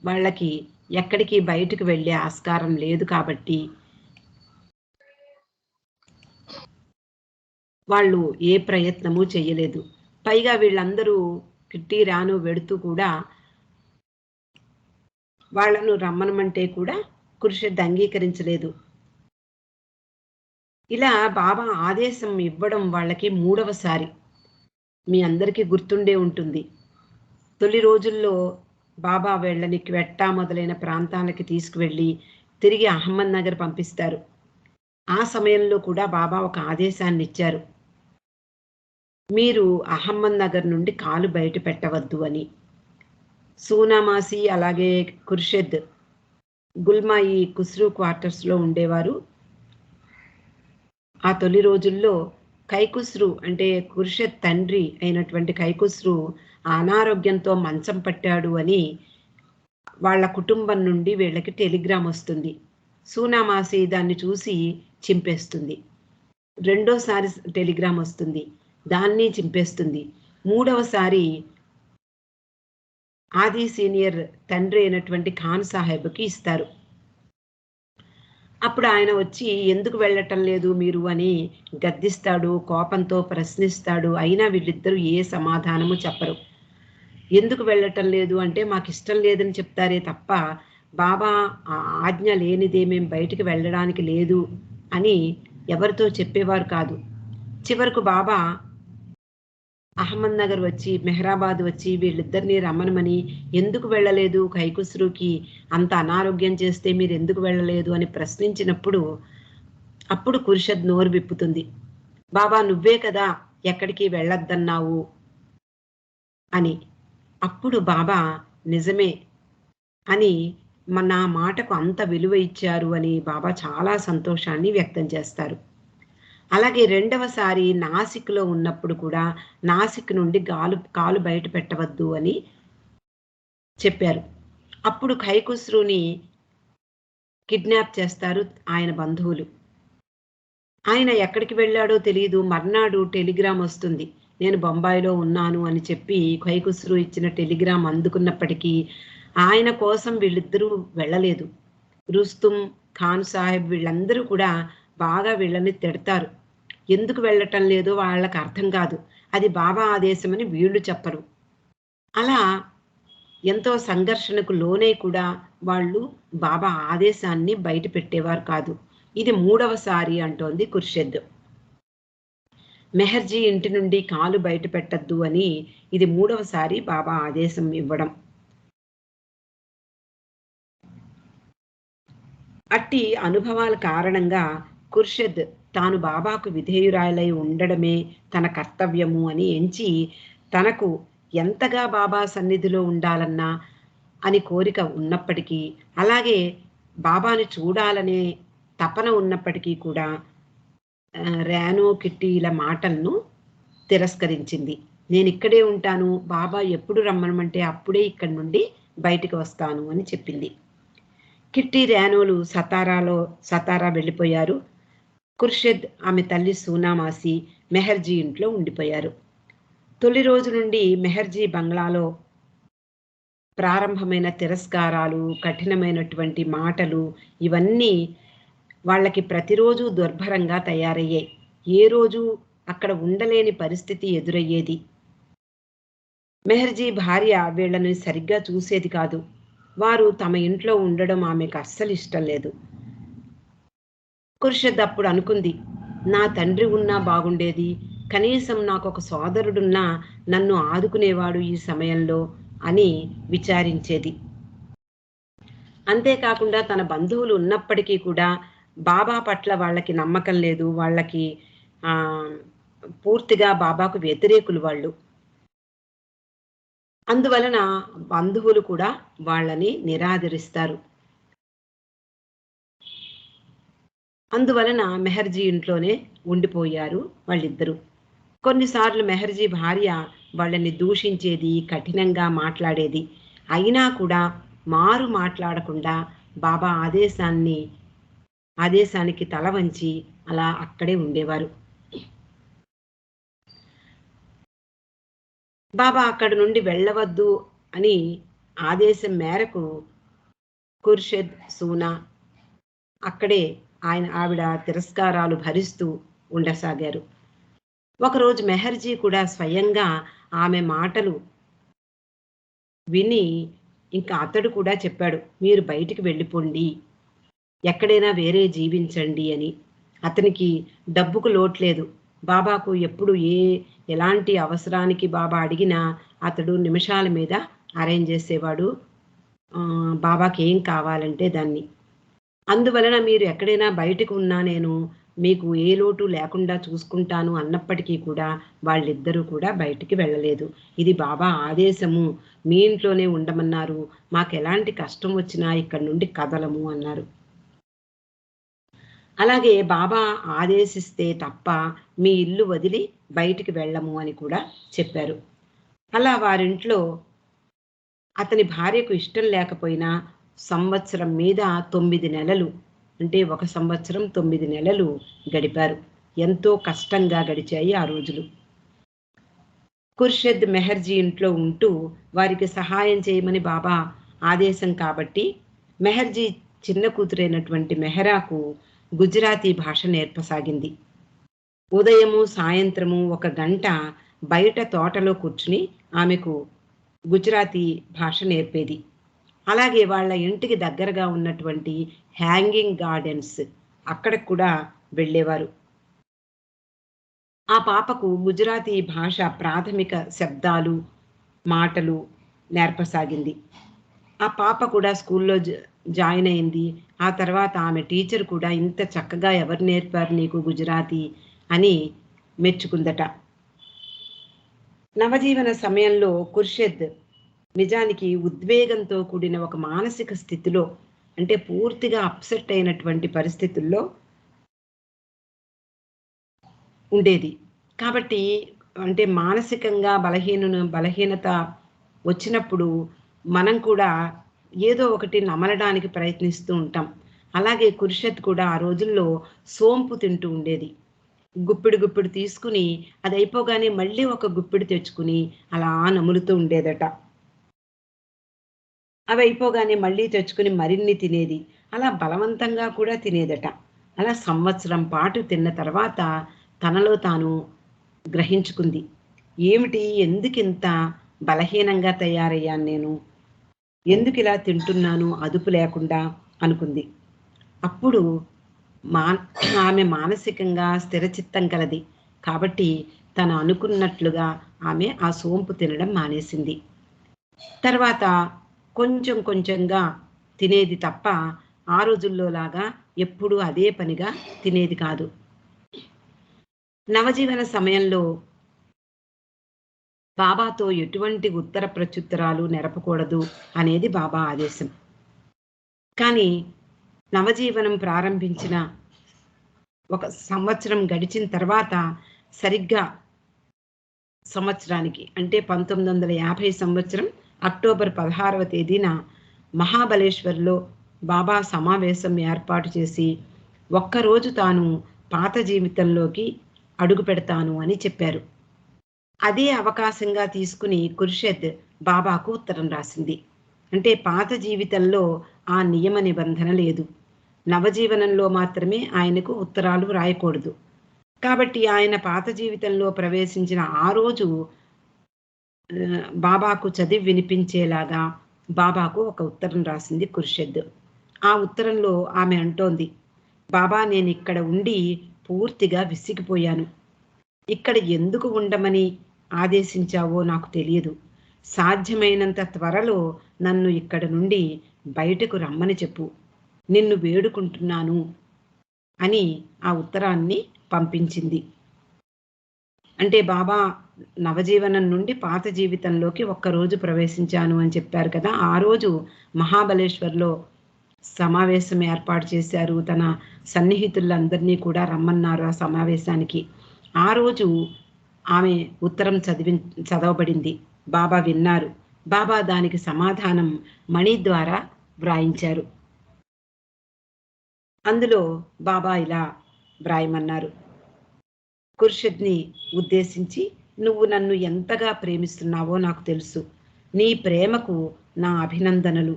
వాళ్ళకి ఎక్కడికి బయటకు వెళ్ళే ఆస్కారం లేదు కాబట్టి వాళ్ళు ఏ ప్రయత్నము చేయలేదు. పైగా వీళ్ళందరూ కిట్టి రాను వెడుతూ కూడా వాళ్లను రమ్మనమంటే కూడా ఖుర్షద్ అంగీకరించలేదు. ఇలా బాబా ఆదేశం ఇవ్వడం వాళ్ళకి 3వసారి. మీ అందరికీ గుర్తుండే ఉంటుంది. తొలి రోజుల్లో బాబా వీళ్ళని క్వెట్టా మొదలైన ప్రాంతాలకి తీసుకువెళ్ళి తిరిగి అహ్మద్ నగర్ పంపిస్తారు. ఆ సమయంలో కూడా బాబా ఒక ఆదేశాన్ని ఇచ్చారు, మీరు అహ్మద్ నగర్ నుండి కాలు బయట పెట్టవద్దు అని. సూనామాసి అలాగే ఖుర్షద్ గుల్మాయి ఖుస్రు క్వార్టర్స్లో ఉండేవారు. ఆ తొలి రోజుల్లో కైకుస్రు అంటే ఖుర్షద్ తండ్రి అయినటువంటి కైకుస్రు అనారోగ్యంతో మంచం పట్టాడు అని వాళ్ళ కుటుంబం నుండి వీళ్ళకి టెలిగ్రామ్ వస్తుంది. సూనామాసి దాన్ని చూసి చింపేస్తుంది. రెండోసారి టెలిగ్రామ్ వస్తుంది, దాన్ని చింపేస్తుంది. 3వసారి ఆది సీనియర్ తండ్రి అయినటువంటి ఖాన్ సాహెబ్కి ఇస్తారు. అప్పుడు ఆయన వచ్చి ఎందుకు వెళ్ళటం లేదు మీరు అని గద్దిస్తాడు, కోపంతో ప్రశ్నిస్తాడు. అయినా వీళ్ళిద్దరూ ఏ సమాధానము చెప్పరు. ఎందుకు వెళ్ళటం లేదు అంటే మాకు ఇష్టం లేదని చెప్తారే తప్ప బాబా ఆజ్ఞ లేనిదే మేము బయటికి వెళ్ళడానికి లేదు అని ఎవరితో చెప్పేవారు కాదు. చివరకు బాబా అహ్మద్ నగర్ వచ్చి మెహరాబాద్ వచ్చి వీళ్ళిద్దరిని రమ్మనమని, ఎందుకు వెళ్ళలేదు, కైకుస్రుకి అంత అనారోగ్యం చేస్తే మీరు ఎందుకు వెళ్ళలేదు అని ప్రశ్నించినప్పుడు అప్పుడు ఖుర్షద్ నోరు విప్పుతుంది. బాబా నువ్వే కదా ఎక్కడికి వెళ్ళొద్దన్నావు అని. అప్పుడు బాబా నిజమే అని నా మాటకు అంత విలువ ఇచ్చారు అని బాబా చాలా సంతోషాన్ని వ్యక్తం చేస్తారు. అలాగే రెండవసారి నాసిక్లో ఉన్నప్పుడు కూడా నాసిక్ నుండి కాలు బయట పెట్టవద్దు అని చెప్పారు. అప్పుడు కైకుస్రుని కిడ్నాప్ చేస్తారు ఆయన బంధువులు. ఆయన ఎక్కడికి వెళ్ళాడో తెలియదు. మర్నాడు టెలిగ్రామ్ వస్తుంది, నేను బొంబాయిలో ఉన్నాను అని చెప్పి కైకుస్రు ఇచ్చిన టెలిగ్రామ్ అందుకున్నప్పటికీ ఆయన కోసం వీళ్ళిద్దరూ వెళ్ళలేదు. రుస్తుం, ఖాన్ సాహెబ్ వీళ్ళందరూ కూడా బాగా వీళ్ళని తిడతారు. ఎందుకు వెళ్ళటం లేదో వాళ్ళకి అర్థం కాదు. అది బాబా ఆదేశమని వీళ్ళు చెప్పరు. అలా ఎంతో సంఘర్షణకు లోనై కూడా వాళ్ళు బాబా ఆదేశాన్ని బయట పెట్టేవారు కాదు. ఇది 3వసారి అంటోంది ఖుర్షద్. మెహర్జీ ఇంటి నుండి కాలు బయట పెట్టద్దు అని ఇది 3వసారి బాబా ఆదేశం ఇవ్వడం. అట్టి అనుభవాల కారణంగా ఖుర్షద్ తాను బాబాకు విధేయురాలై ఉండడమే తన కర్తవ్యము అని ఎంచి తనకు ఎంతగా బాబా సన్నిధిలో ఉండాలన్నా అని కోరిక ఉన్నప్పటికీ, అలాగే బాబాని చూడాలనే తపన ఉన్నప్పటికీ కూడా రానో కిట్టీల మాటలను తిరస్కరించింది. నేను ఇక్కడే ఉంటాను, బాబా ఎప్పుడు రమ్మనమంటే అప్పుడే ఇక్కడి నుండి బయటికి వస్తాను అని చెప్పింది. కిట్టి రానోలు సతారా వెళ్ళిపోయారు. ఖుర్షద్ ఆమె తల్లి సూనామాసి మెహర్జీ ఇంట్లో ఉండిపోయారు. తొలి రోజు నుండి మెహర్జీ బంగ్లాలో ప్రారంభమైన తిరస్కారాలు, కఠినమైనటువంటి మాటలు ఇవన్నీ వాళ్ళకి ప్రతిరోజు దుర్భరంగా తయారయ్యాయి. ఏ రోజు అక్కడ ఉండలేని పరిస్థితి ఎదురయ్యేది. మెహర్జీ భార్య వీళ్ళని సరిగ్గా చూసేది కాదు. వారు తమ ఇంట్లో ఉండడం ఆమెకు అస్సలు ఇష్టం లేదు. ఖుర్షద్ అప్పుడు అనుకుంది, నా తండ్రి ఉన్నా బాగుండేది, కనీసం నాకు ఒక సోదరుడున్నా నన్ను ఆదుకునేవాడు ఈ సమయంలో అని విచారించేది. అంతేకాకుండా తన బంధువులు ఉన్నప్పటికీ కూడా బాబా పట్ల వాళ్ళకి నమ్మకం లేదు. వాళ్ళకి పూర్తిగా బాబాకు వ్యతిరేకులు వాళ్ళు. అందువలన బంధువులు కూడా వాళ్ళని నిరాదరిస్తారు. అందువలన మెహర్జీ ఇంట్లోనే ఉండిపోయారు వాళ్ళిద్దరూ. కొన్నిసార్లు మెహర్జీ భార్య వాళ్ళని దూషించేది, కఠినంగా మాట్లాడేది. అయినా కూడా మారు మాట్లాడకుండా బాబా ఆదేశానికి తల వంచి అలా అక్కడే ఉండేవారు. బాబా అక్కడి నుండి వెళ్ళవద్దు అని ఆదేశం మేరకు ఖుర్షద్, సూనా అక్కడే ఆవిడ తిరస్కారాలు భరిస్తూ ఉండసాగారు. ఒకరోజు మెహర్జీ కూడా స్వయంగా ఆమె మాటలు విని ఇంకా అతడు కూడా చెప్పాడు, మీరు బయటికి వెళ్ళిపోండి, ఎక్కడైనా వేరే జీవించండి అని. అతనికి డబ్బుకు లోట్లేదు. బాబాకు ఎప్పుడు ఎలాంటి అవసరానికి బాబా అడిగినా అతడు నిమిషాల మీద అరేంజ్ చేసేవాడు బాబాకి ఏం కావాలంటే దాన్ని. అందువలన మీరు ఎక్కడైనా బయటకు ఉన్నా నేను మీకు ఏ లోటు లేకుండా చూసుకుంటాను అన్నప్పటికీ కూడా వాళ్ళిద్దరూ కూడా బయటికి వెళ్ళలేదు. ఇది బాబా ఆదేశము, మీ ఇంట్లోనే ఉండమన్నారు, మాకు ఎలాంటి కష్టం వచ్చినా ఇక్కడి నుండి కదలము అన్నారు. అలాగే బాబా ఆదేశిస్తే తప్ప మీ ఇల్లు వదిలి బయటికి వెళ్ళము అని కూడా చెప్పారు. అలా వారింట్లో అతని భార్యకు ఇష్టం లేకపోయినా సంవత్సరం మీద 9 నెలలు, అంటే 1 సంవత్సరం 9 నెలలు గడిపారు. ఎంతో కష్టంగా గడిచాయి ఆ రోజులు. ఖుర్షద్ మెహర్జీ ఇంట్లో ఉంటూ వారికి సహాయం చేయమని బాబా ఆదేశం కాబట్టి మెహర్జీ చిన్న కూతురైనటువంటి మెహరాకు గుజరాతీ భాష నేర్పసాగింది. ఉదయము సాయంత్రము 1 గంట బయట తోటలో కూర్చుని ఆమెకు గుజరాతీ భాష నేర్పేది. అలాగే వాళ్ళ ఇంటికి దగ్గరగా ఉన్నటువంటి హ్యాంగింగ్ గార్డెన్స్ అక్కడికి కూడా వెళ్ళేవారు. ఆ పాపకు గుజరాతీ భాష ప్రాథమిక శబ్దాలు, మాటలు నేర్పసాగింది. ఆ పాప కూడా స్కూల్లో జాయిన్ అయింది. ఆ తర్వాత ఆమె టీచర్ కూడా ఇంత చక్కగా ఎవరు నేర్పారు నీకు గుజరాతీ అని మెచ్చుకుందట. నవజీవన సమయంలో ఖుర్షద్ నిజానికి ఉద్వేగంతో కూడిన ఒక మానసిక స్థితిలో, అంటే పూర్తిగా అప్సెట్ అయినటువంటి పరిస్థితుల్లో ఉండేది. కాబట్టి అంటే మానసికంగా బలహీనత వచ్చినప్పుడు మనం కూడా ఏదో ఒకటి నమలడానికి ప్రయత్నిస్తూ ఉంటాం. అలాగే ఖుర్షద్ కూడా ఆ రోజుల్లో సోంపు తింటూ ఉండేది. గుప్పిడి తీసుకుని అది అయిపోగానే మళ్ళీ ఒక గుప్పిడి తెచ్చుకుని అలా నములుతూ ఉండేదట. అవి అయిపోగానే మళ్ళీ తెచ్చుకుని మరిన్ని తినేది. అలా బలవంతంగా కూడా తినేదట. అలా సంవత్సరం పాటు తిన్న తర్వాత తనలో తాను గ్రహించుకుంది. ఏమిటి, ఎందుకింత బలహీనంగా తయారయ్యాను నేను, ఎందుకు ఇలా తింటున్నాను అదుపు లేకుండా అనుకుంది. అప్పుడు ఆమె మానసికంగా స్థిరచిత్తం కలది కాబట్టి తను అనుకున్నట్లుగా ఆమె ఆ సోంపు తినడం మానేసింది. తర్వాత కొంచెం కొంచెంగా తినేది తప్ప ఆ రోజుల్లో లాగా ఎప్పుడూ అదే పనిగా తినేది కాదు. నవజీవన సమయంలో బాబాతో ఎటువంటి ఉత్తర ప్రత్యుత్తరాలు నెరపకూడదు అనేది బాబా ఆదేశం. కానీ నవజీవనం ప్రారంభించిన 1 సంవత్సరం గడిచిన తర్వాత సరిగ్గా సంవత్సరానికి, అంటే 1950 సంవత్సరం అక్టోబర్ 16వ తేదీన మహాబలేశ్వర్లో బాబా సమావేశం ఏర్పాటు చేసి ఒక్కరోజు తాను పాత జీవితంలోకి అడుగు పెడతాను అని చెప్పారు. అదే అవకాశంగా తీసుకుని ఖుర్షద్ బాబాకు ఉత్తరం రాసింది. అంటే పాత జీవితంలో ఆ నియమ నిబంధన లేదు, నవజీవనంలో మాత్రమే ఆయనకు ఉత్తరాలు రాయకూడదు. కాబట్టి ఆయన పాత జీవితంలో ప్రవేశించిన ఆ రోజు బాబాకు చదివి వినిపించేలాగా బాబాకు ఒక ఉత్తరం రాసింది ఖుర్షద్. ఆ ఉత్తరంలో ఆమె అంటోంది, బాబా నేను ఇక్కడ ఉండి పూర్తిగా విసిగిపోయాను. ఇక్కడ ఎందుకు ఉండమని ఆదేశించావో నాకు తెలియదు. సాధ్యమైనంత త్వరలో నన్ను ఇక్కడ నుండి బయటకు రమ్మని చెప్పు, నిన్ను వేడుకుంటున్నాను అని ఆ ఉత్తరాన్ని పంపించింది. అంటే బాబా నవజీవనం నుండి పాత జీవితంలోకి ఒక్కరోజు ప్రవేశించాను అని చెప్పారు కదా. ఆ రోజు మహాబలేశ్వర్లో సమావేశం ఏర్పాటు చేశారు. తన సన్నిహితులందరినీ కూడా రమ్మన్నారు ఆ సమావేశానికి. ఆ రోజు ఆమె ఉత్తరం చదవబడింది. బాబా విన్నారు. బాబా దానికి సమాధానం మణి ద్వారా వ్రాయించారు. అందులో బాబా ఇలా వ్రాయమన్నారు. ఖుర్షిద్ని ఉద్దేశించి, నువ్వు నన్ను ఎంతగా ప్రేమిస్తున్నావో నాకు తెలుసు. నీ ప్రేమకు నా అభినందనలు.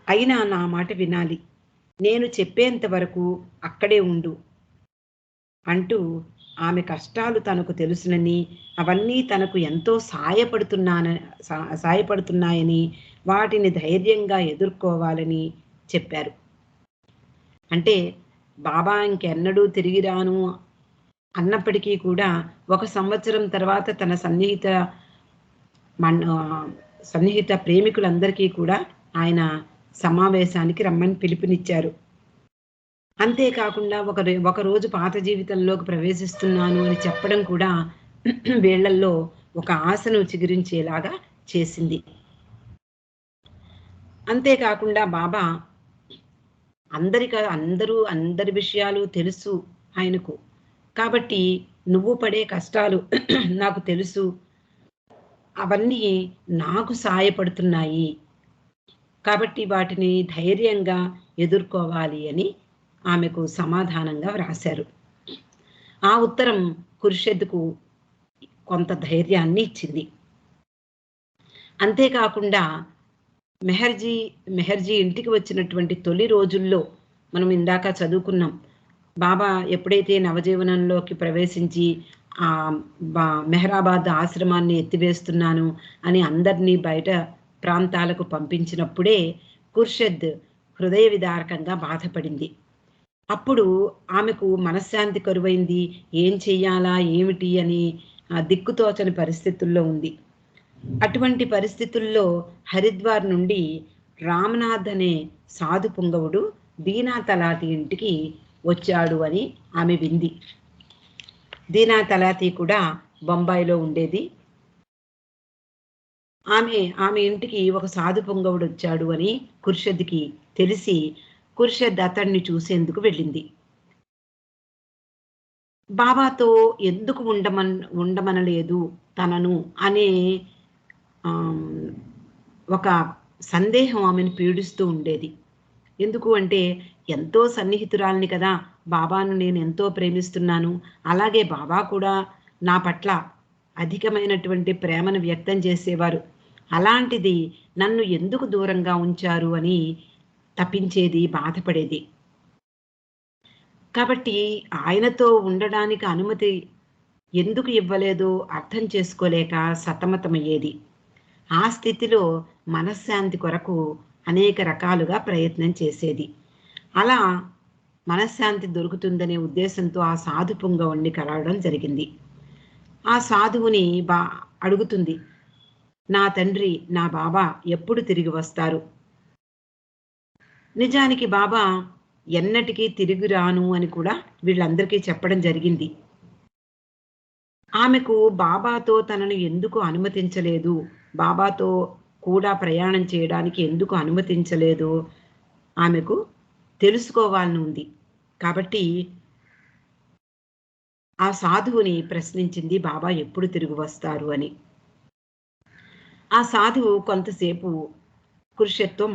అయినా నా మాట వినాలి. నేను చెప్పేంత వరకు అక్కడే ఉండు అంటూ ఆమె కష్టాలు తనకు తెలుసునని, అవన్నీ తనకు ఎంతో సాయపడుతున్నాయని, వాటిని ధైర్యంగా ఎదుర్కోవాలని చెప్పారు. అంటే బాబా ఇంకెన్నడూ తిరిగి రాను అన్నప్పటికీ కూడా 1 సంవత్సరం తర్వాత తన సన్నిహిత ప్రేమికులందరికీ కూడా ఆయన సమావేశానికి రమ్మని పిలుపునిచ్చారు. అంతేకాకుండా ఒకరోజు పాత జీవితంలోకి ప్రవేశిస్తున్నాను అని చెప్పడం కూడా వీళ్లల్లో ఒక ఆశను చిగురించేలాగా చేసింది. అంతేకాకుండా బాబా అందరి విషయాలు తెలుసు ఆయనకు. కాబట్టి నువ్వు పడే కష్టాలు నాకు తెలుసు, అవన్నీ నాకు సాయపడుతున్నాయి, కాబట్టి వాటిని ధైర్యంగా ఎదుర్కోవాలి అని ఆమెకు సమాధానంగా వ్రాశారు. ఆ ఉత్తరం ఖుర్షిద్కు కొంత ధైర్యాన్ని ఇచ్చింది. అంతేకాకుండా మెహర్జీ ఇంటికి వచ్చినటువంటి తొలి రోజుల్లో మనం ఇందాక చదువుకున్నాం. బాబా ఎప్పుడైతే నవజీవనంలోకి ప్రవేశించి మెహరాబాద్ ఆశ్రమాన్ని ఎత్తివేస్తున్నాను అని అందరినీ బయట ప్రాంతాలకు పంపించినప్పుడే ఖుర్షిద్ హృదయ విదారకంగా బాధపడింది. అప్పుడు ఆమెకు మనశ్శాంతి కరువైంది. ఏం చెయ్యాలా ఏమిటి అని దిక్కుతోచని పరిస్థితుల్లో ఉంది. అటువంటి పరిస్థితుల్లో హరిద్వార్ నుండి రామనాథ్ అనే సాధు పుంగవుడు దీనా తలాతి ఇంటికి వచ్చాడు అని ఆమె వింది. దీనా తలాతి కూడా బొంబాయిలో ఉండేది. ఆమె ఇంటికి ఒక సాధు పొంగవుడు వచ్చాడు అని ఖుర్షిద్కి తెలిసి ఖుర్షిద్ అతన్ని చూసేందుకు వెళ్ళింది. బాబాతో ఎందుకు ఉండమనలేదు తనను అనే ఒక సందేహం ఆమెను పీడిస్తూ ఉండేది. ఎందుకు అంటే, ఎంతో సన్నిహితురాల్ని కదా, బాబాను నేను ఎంతో ప్రేమిస్తున్నాను, అలాగే బాబా కూడా నా పట్ల అధికమైనటువంటి ప్రేమను వ్యక్తం చేసేవారు, అలాంటిది నన్ను ఎందుకు దూరంగా ఉంచారు అని తపించేది, బాధపడేది. కాబట్టి ఆయనతో ఉండడానికి అనుమతి ఎందుకు ఇవ్వలేదో అర్థం చేసుకోలేక సతమతమయ్యేది. ఆ స్థితిలో మనశ్శాంతి కొరకు అనేక రకాలుగా ప్రయత్నం చేసేది. అలా మనశ్శాంతి దొరుకుతుందనే ఉద్దేశంతో ఆ సాధు పుంగవుణ్ణి కలవడం జరిగింది. ఆ సాధువుని అడుగుతుంది, నా తండ్రి, నా బాబా ఎప్పుడు తిరిగి వస్తారు? నిజానికి బాబా ఎన్నటికీ తిరిగి రాను అని కూడా వీళ్ళందరికీ చెప్పడం జరిగింది. ఆమెకు బాబాతో తనను ఎందుకు అనుమతించలేదు, బాబాతో కూడా ప్రయాణం చేయడానికి ఎందుకు అనుమతించలేదు ఆమెకు తెలుసుకోవాలని ఉంది. కాబట్టి ఆ సాధువుని ప్రశ్నించింది, బాబా ఎప్పుడు తిరిగి వస్తారు అని. ఆ సాధువు కొంతసేపు ఖుర్షిద్తో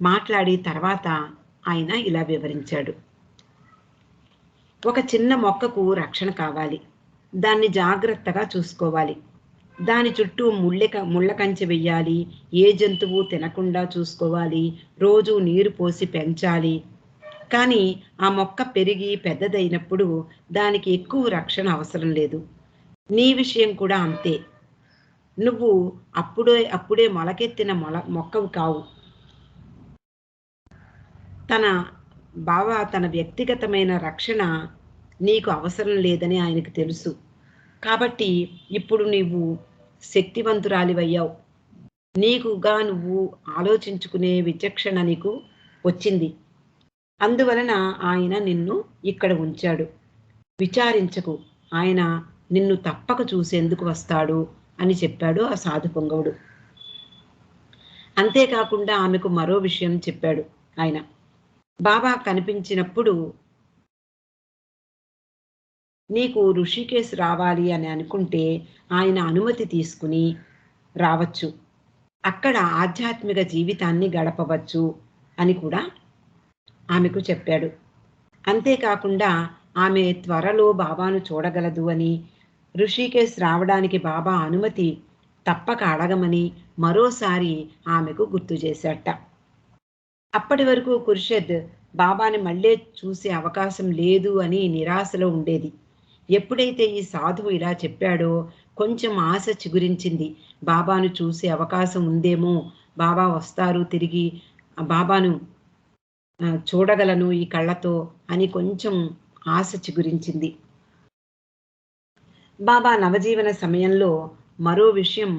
మాట్లాడి తర్వాత ఆయన ఇలా వివరించాడు. ఒక చిన్న మొక్కకు రక్షణ కావాలి, దాన్ని జాగ్రత్తగా చూసుకోవాలి, దాని చుట్టూ ముళ్ళ కంచె వెయ్యాలి, ఏ జంతువు తినకుండా చూసుకోవాలి, రోజు నీరు పోసి పెంచాలి. కానీ ఆ మొక్క పెరిగి పెద్దదైనప్పుడు దానికి ఎక్కువ రక్షణ అవసరం లేదు. నీ విషయం కూడా అంతే. నువ్వు అప్పుడే మొలకెత్తిన మొక్కవు కావు. తన వ్యక్తిగతమైన రక్షణ నీకు అవసరం లేదని ఆయనకు తెలుసు. కాబట్టి ఇప్పుడు నీవు శక్తివంతురాలివయ్యావు. నీకుగా నువ్వు ఆలోచించుకునే విచక్షణ నీకు వచ్చింది. అందువలన ఆయన నిన్ను ఇక్కడ ఉంచాడు. విచారించకు, ఆయన నిన్ను తప్పక చూసేందుకు వస్తాడు అని చెప్పాడు ఆ సాధు పుంగవుడు. అంతేకాకుండా ఆమెకు మరో విషయం చెప్పాడు ఆయన. బాబా కనిపించినప్పుడు నీకు ఋషికేశ్ రావాలి అని అనుకుంటే ఆయన అనుమతి తీసుకుని రావచ్చు, అక్కడ ఆధ్యాత్మిక జీవితాన్ని గడపవచ్చు అని కూడా ఆమెకు చెప్పాడు. అంతేకాకుండా ఆమె త్వరలో బాబాను చూడగలదు అని, ఋషికేశ్ రావడానికి బాబా అనుమతి తప్పక అడగమని మరోసారి ఆమెకు గుర్తు చేశాట. అప్పటి వరకు ఖుర్షద్ బాబాని మళ్ళీ చూసే అవకాశం లేదు అని నిరాశలో ఉండేది. ఎప్పుడైతే ఈ సాధువు ఇలా చెప్పాడో కొంచెం ఆశ చిగురించింది. బాబాను చూసే అవకాశం ఉందేమో, బాబా వస్తారు, తిరిగి బాబాను చూడగలను ఈ కళ్ళతో అని కొంచెం ఆశ చిగురించింది. బాబా నవజీవన సమయంలో మరో విషయం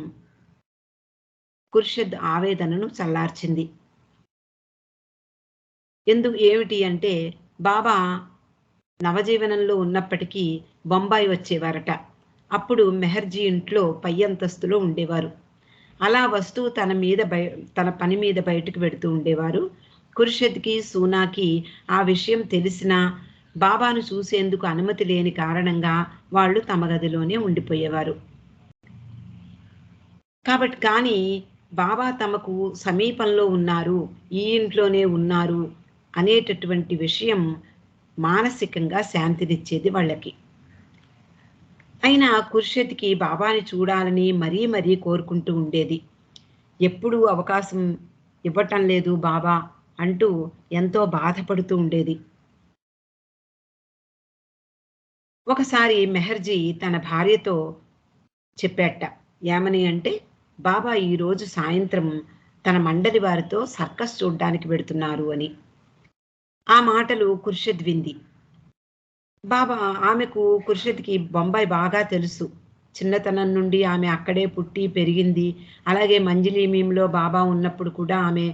ఖుర్షద్ ఆవేదనను చల్లార్చింది. ఏమిటి అంటే, బాబా నవజీవనంలో ఉన్నప్పటికీ బొంబాయి వచ్చేవారట. అప్పుడు మెహర్జీ ఇంట్లో పై అంతస్తులో ఉండేవారు. అలా వస్తూ తన పని మీద బయటకు వెడుతూ ఉండేవారు. ఖుర్షద్కి, సూనాకి ఆ విషయం తెలిసినా బాబాను చూసేందుకు అనుమతి లేని కారణంగా వాళ్ళు తమ గదిలోనే ఉండిపోయేవారు. కానీ బాబా తమకు సమీపంలో ఉన్నారు, ఈ ఇంట్లోనే ఉన్నారు అనేటటువంటి విషయం మానసికంగా శాంతినిచ్చేది వాళ్ళకి. అయినా ఖుర్షద్కి బాబాని చూడాలని మరీ మరీ కోరుకుంటూ ఉండేది. ఎప్పుడూ అవకాశం ఇవ్వటం లేదు బాబా అంటూ ఎంతో బాధపడుతూ ఉండేది. ఒకసారి మెహర్జీ తన భార్యతో చెప్పాట. ఏమని అంటే, బాబా ఈరోజు సాయంత్రం తన మండలి వారితో సర్కస్ చూడ్డానికి వెడుతున్నారు అని. ఆ మాటలు ఖుర్షద్ వింది. ఆమెకు ఖుర్షద్కి బొంబాయి బాగా తెలుసు. చిన్నతనం నుండి ఆమె అక్కడే పుట్టి పెరిగింది. అలాగే మంజిలీమీంలో బాబా ఉన్నప్పుడు కూడా ఆమె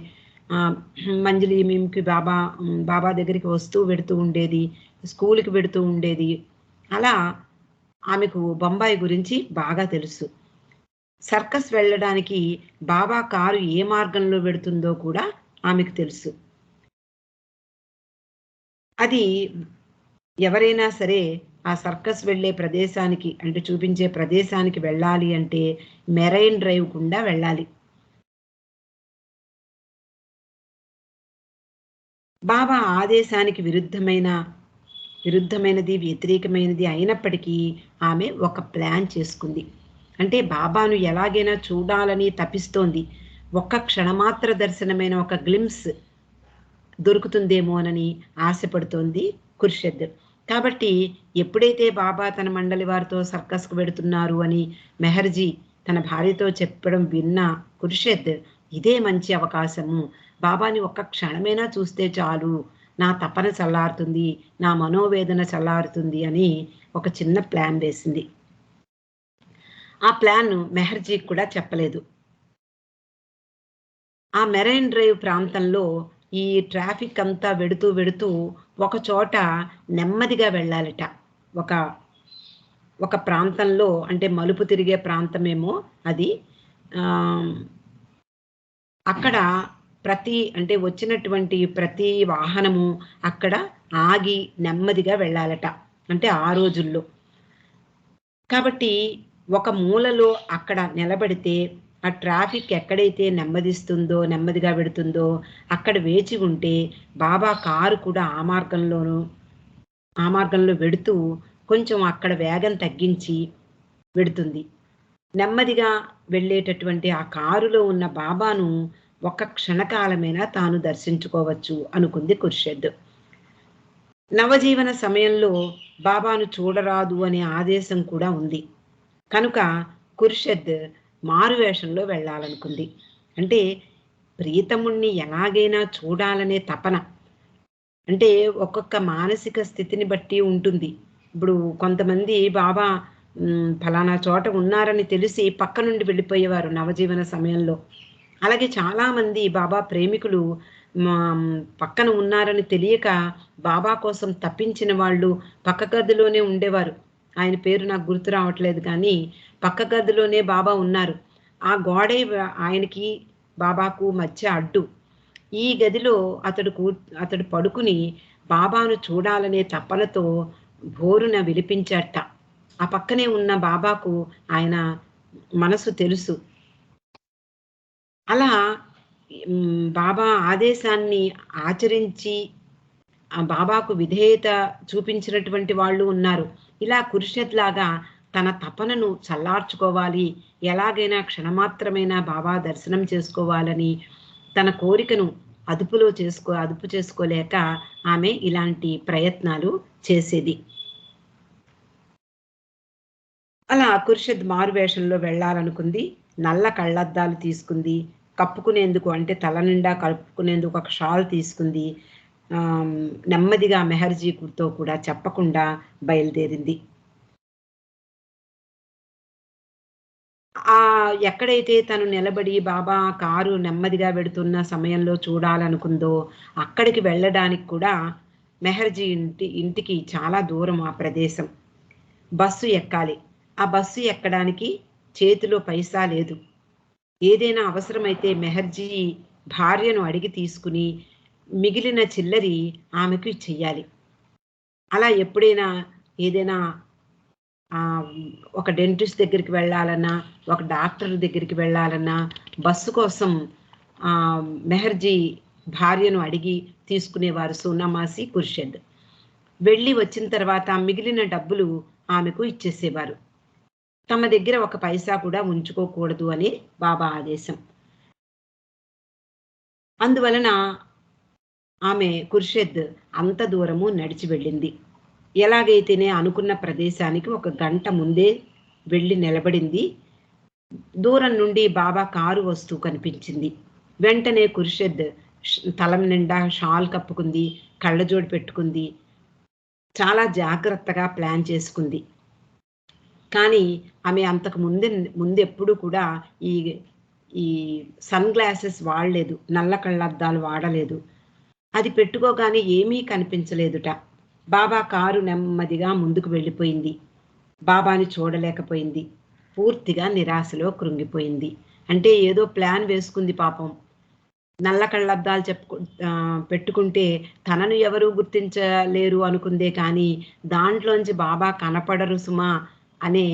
మంజిలీమీంకి బాబా దగ్గరికి వస్తూ వెడుతూ ఉండేది, స్కూల్కి వెడుతూ ఉండేది. అలా ఆమెకు బొంబాయి గురించి బాగా తెలుసు. సర్కస్ వెళ్ళడానికి బాబా కారు ఏ మార్గంలో వెడుతుందో కూడా ఆమెకు తెలుసు. అది ఎవరైనా సరే ఆ సర్కస్ వెళ్ళే ప్రదేశానికి, అంటే చూపించే ప్రదేశానికి వెళ్ళాలి అంటే మెరైన్ డ్రైవ్ గుండా వెళ్ళాలి. బాబా ఆదేశానికి విరుద్ధమైనది, వ్యతిరేకమైనది అయినప్పటికీ ఆమె ఒక ప్లాన్ చేసుకుంది. అంటే బాబాను ఎలాగైనా చూడాలని తపిస్తోంది. ఒక్క క్షణమాత్ర దర్శనమైన ఒక గ్లిమ్స్ దొరుకుతుందేమోనని ఆశపడుతోంది ఖుర్షద్. కాబట్టి ఎప్పుడైతే బాబా తన మండలి వారితో సర్కస్కు వెడుతున్నారు అని మెహర్జీ తన భార్యతో చెప్పడం విన్న ఖుర్షద్, ఇదే మంచి అవకాశము, బాబాని ఒక్క క్షణమైనా చూస్తే చాలు, నా తపన చల్లారుతుంది, నా మనోవేదన చల్లారుతుంది అని ఒక చిన్న ప్లాన్ వేసింది. ఆ ప్లాన్ మెహర్జీకి కూడా చెప్పలేదు. ఆ మెరైన్ డ్రైవ్ ప్రాంతంలో ఈ ట్రాఫిక్ అంతా వెడుతూ ఒక చోట నెమ్మదిగా వెళ్ళాలట. ఒక ప్రాంతంలో, అంటే మలుపు తిరిగే ప్రాంతమేమో అది. అక్కడ అంటే వచ్చినటువంటి ప్రతి వాహనము అక్కడ ఆగి నెమ్మదిగా వెళ్ళాలట, అంటే ఆ రోజుల్లో. కాబట్టి ఒక మూలలో అక్కడ నిలబడితే ఆ ట్రాఫిక్ ఎక్కడైతే నెమ్మదిగా వెడుతుందో అక్కడ వేచి ఉంటే బాబా కారు కూడా ఆ మార్గంలో వెడుతూ కొంచెం అక్కడ వేగం తగ్గించి వెడుతుంది. నెమ్మదిగా వెళ్ళేటటువంటి ఆ కారులో ఉన్న బాబాను ఒక్క క్షణకాలమైనా తాను దర్శించుకోవచ్చు అనుకుంది ఖుర్షద్. నవజీవన సమయంలో బాబాను చూడరాదు అనే ఆదేశం కూడా ఉంది. కనుక ఖుర్షద్ మారువేషంలో వెళ్ళాలనుకుంది. అంటే ప్రియతముణ్ణి ఎలాగైనా చూడాలనే తపన. అంటే ఒక్కొక్క మానసిక స్థితిని బట్టి ఉంటుంది. ఇప్పుడు కొంతమంది బాబా ఫలానా చోట ఉన్నారని తెలిసి పక్క నుండి వెళ్ళిపోయేవారు నవజీవన సమయంలో. అలాగే చాలామంది బాబా ప్రేమికులు పక్కన ఉన్నారని తెలియక బాబా కోసం తప్పించిన వాళ్ళు పక్క గదిలోనే ఉండేవారు. ఆయన పేరు నాకు గుర్తు రావట్లేదు, కానీ పక్క గదిలోనే బాబా ఉన్నారు. ఆ గోడే ఆయనకి బాబాకు మధ్య అడ్డు. ఈ గదిలో అతడు పడుకుని బాబాను చూడాలనే తపనతో భోరున విలిపించట. ఆ పక్కనే ఉన్న బాబాకు ఆయన మనసు తెలుసు. అలా బాబా ఆదేశాన్ని ఆచరించి ఆ బాబాకు విధేయత చూపించినటువంటి వాళ్ళు ఉన్నారు. ఇలా ఖుర్షద్ లాగా తన తపనను చల్లార్చుకోవాలి, ఎలాగైనా క్షణమాత్రమైనా బాబా దర్శనం చేసుకోవాలని తన కోరికను అదుపు చేసుకోలేక ఆమె ఇలాంటి ప్రయత్నాలు చేసేది. అలా ఖుర్షద్ మారువేషంలో వెళ్ళాలనుకుంది. నల్ల కళ్ళద్దాలు తీసుకుంది. కప్పుకునేందుకు, అంటే తల నిండా కప్పుకునేందుకు ఒక షాల్ తీసుకుంది. నెమ్మదిగా మెహర్జీతో కూడా చెప్పకుండా బయలుదేరింది. ఎక్కడైతే తను నిలబడి బాబా కారు నెమ్మదిగా వెడుతున్న సమయంలో చూడాలనుకుందో అక్కడికి వెళ్ళడానికి కూడా మెహర్జీ ఇంటికి చాలా దూరం ఆ ప్రదేశం. బస్సు ఎక్కాలి. ఆ బస్సు ఎక్కడానికి చేతిలో పైసా లేదు. ఏదైనా అవసరమైతే మెహర్జీ భార్యను అడిగి తీసుకుని మిగిలిన చిల్లరి ఆమెకు ఇచ్చేయాలి. అలా ఎప్పుడైనా ఏదైనా ఒక డెంటిస్ట్ దగ్గరికి వెళ్ళాలన్నా, ఒక డాక్టర్ దగ్గరికి వెళ్ళాలన్నా బస్సు కోసం మెహర్జీ భార్యను అడిగి తీసుకునేవారు సోనామాసి, ఖుర్షద్. వెళ్ళి వచ్చిన తర్వాత మిగిలిన డబ్బులు ఆమెకు ఇచ్చేసేవారు. తమ దగ్గర ఒక పైసా కూడా ఉంచుకోకూడదు అని బాబా ఆదేశం. అందువలన ఆమె ఖుర్షద్ అంత దూరము నడిచి వెళ్ళింది. ఎలాగైతేనే అనుకున్న ప్రదేశానికి 1 గంట ముందే వెళ్ళి నిలబడింది. దూరం నుండి బాబా కారు వస్తూ కనిపించింది. వెంటనే ఖుర్షద్ తల నిండా షాల్ కప్పుకుంది, కళ్ళజోడు పెట్టుకుంది. చాలా జాగ్రత్తగా ప్లాన్ చేసుకుంది. కానీ ఆమె అంతకు ముందెప్పుడు కూడా ఈ సన్ గ్లాసెస్ వాడలేదు, నల్ల కళ్ళద్దాలు వాడలేదు. అది పెట్టుకోగానే ఏమీ కనిపించలేదుట. బాబా కారు నెమ్మదిగా ముందుకు వెళ్ళిపోయింది. బాబాని చూడలేకపోయింది. పూర్తిగా నిరాశలో కృంగిపోయింది. అంటే ఏదో ప్లాన్ వేసుకుంది పాపం. నల్ల కళ్ళద్దాలు పెట్టుకుంటే తనను ఎవరూ గుర్తించలేరు అనుకుందే కానీ దాంట్లోంచి బాబా కనపడరు సుమా అనే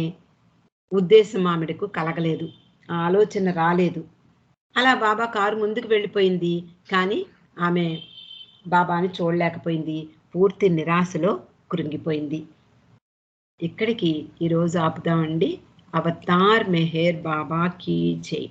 ఉద్దేశం ఆమెడకు కలగలేదు. ఆ ఆలోచన రాలేదు. అలా బాబా కారు ముందుకు వెళ్ళిపోయింది. కానీ ఆమె బాబాని చూడలేకపోయింది. పూర్తి నిరాశలో కృంగిపోయింది. ఇక్కడికి ఈరోజు ఆపుదామండి. అవతార్ మెహర్ బాబా కీ జై.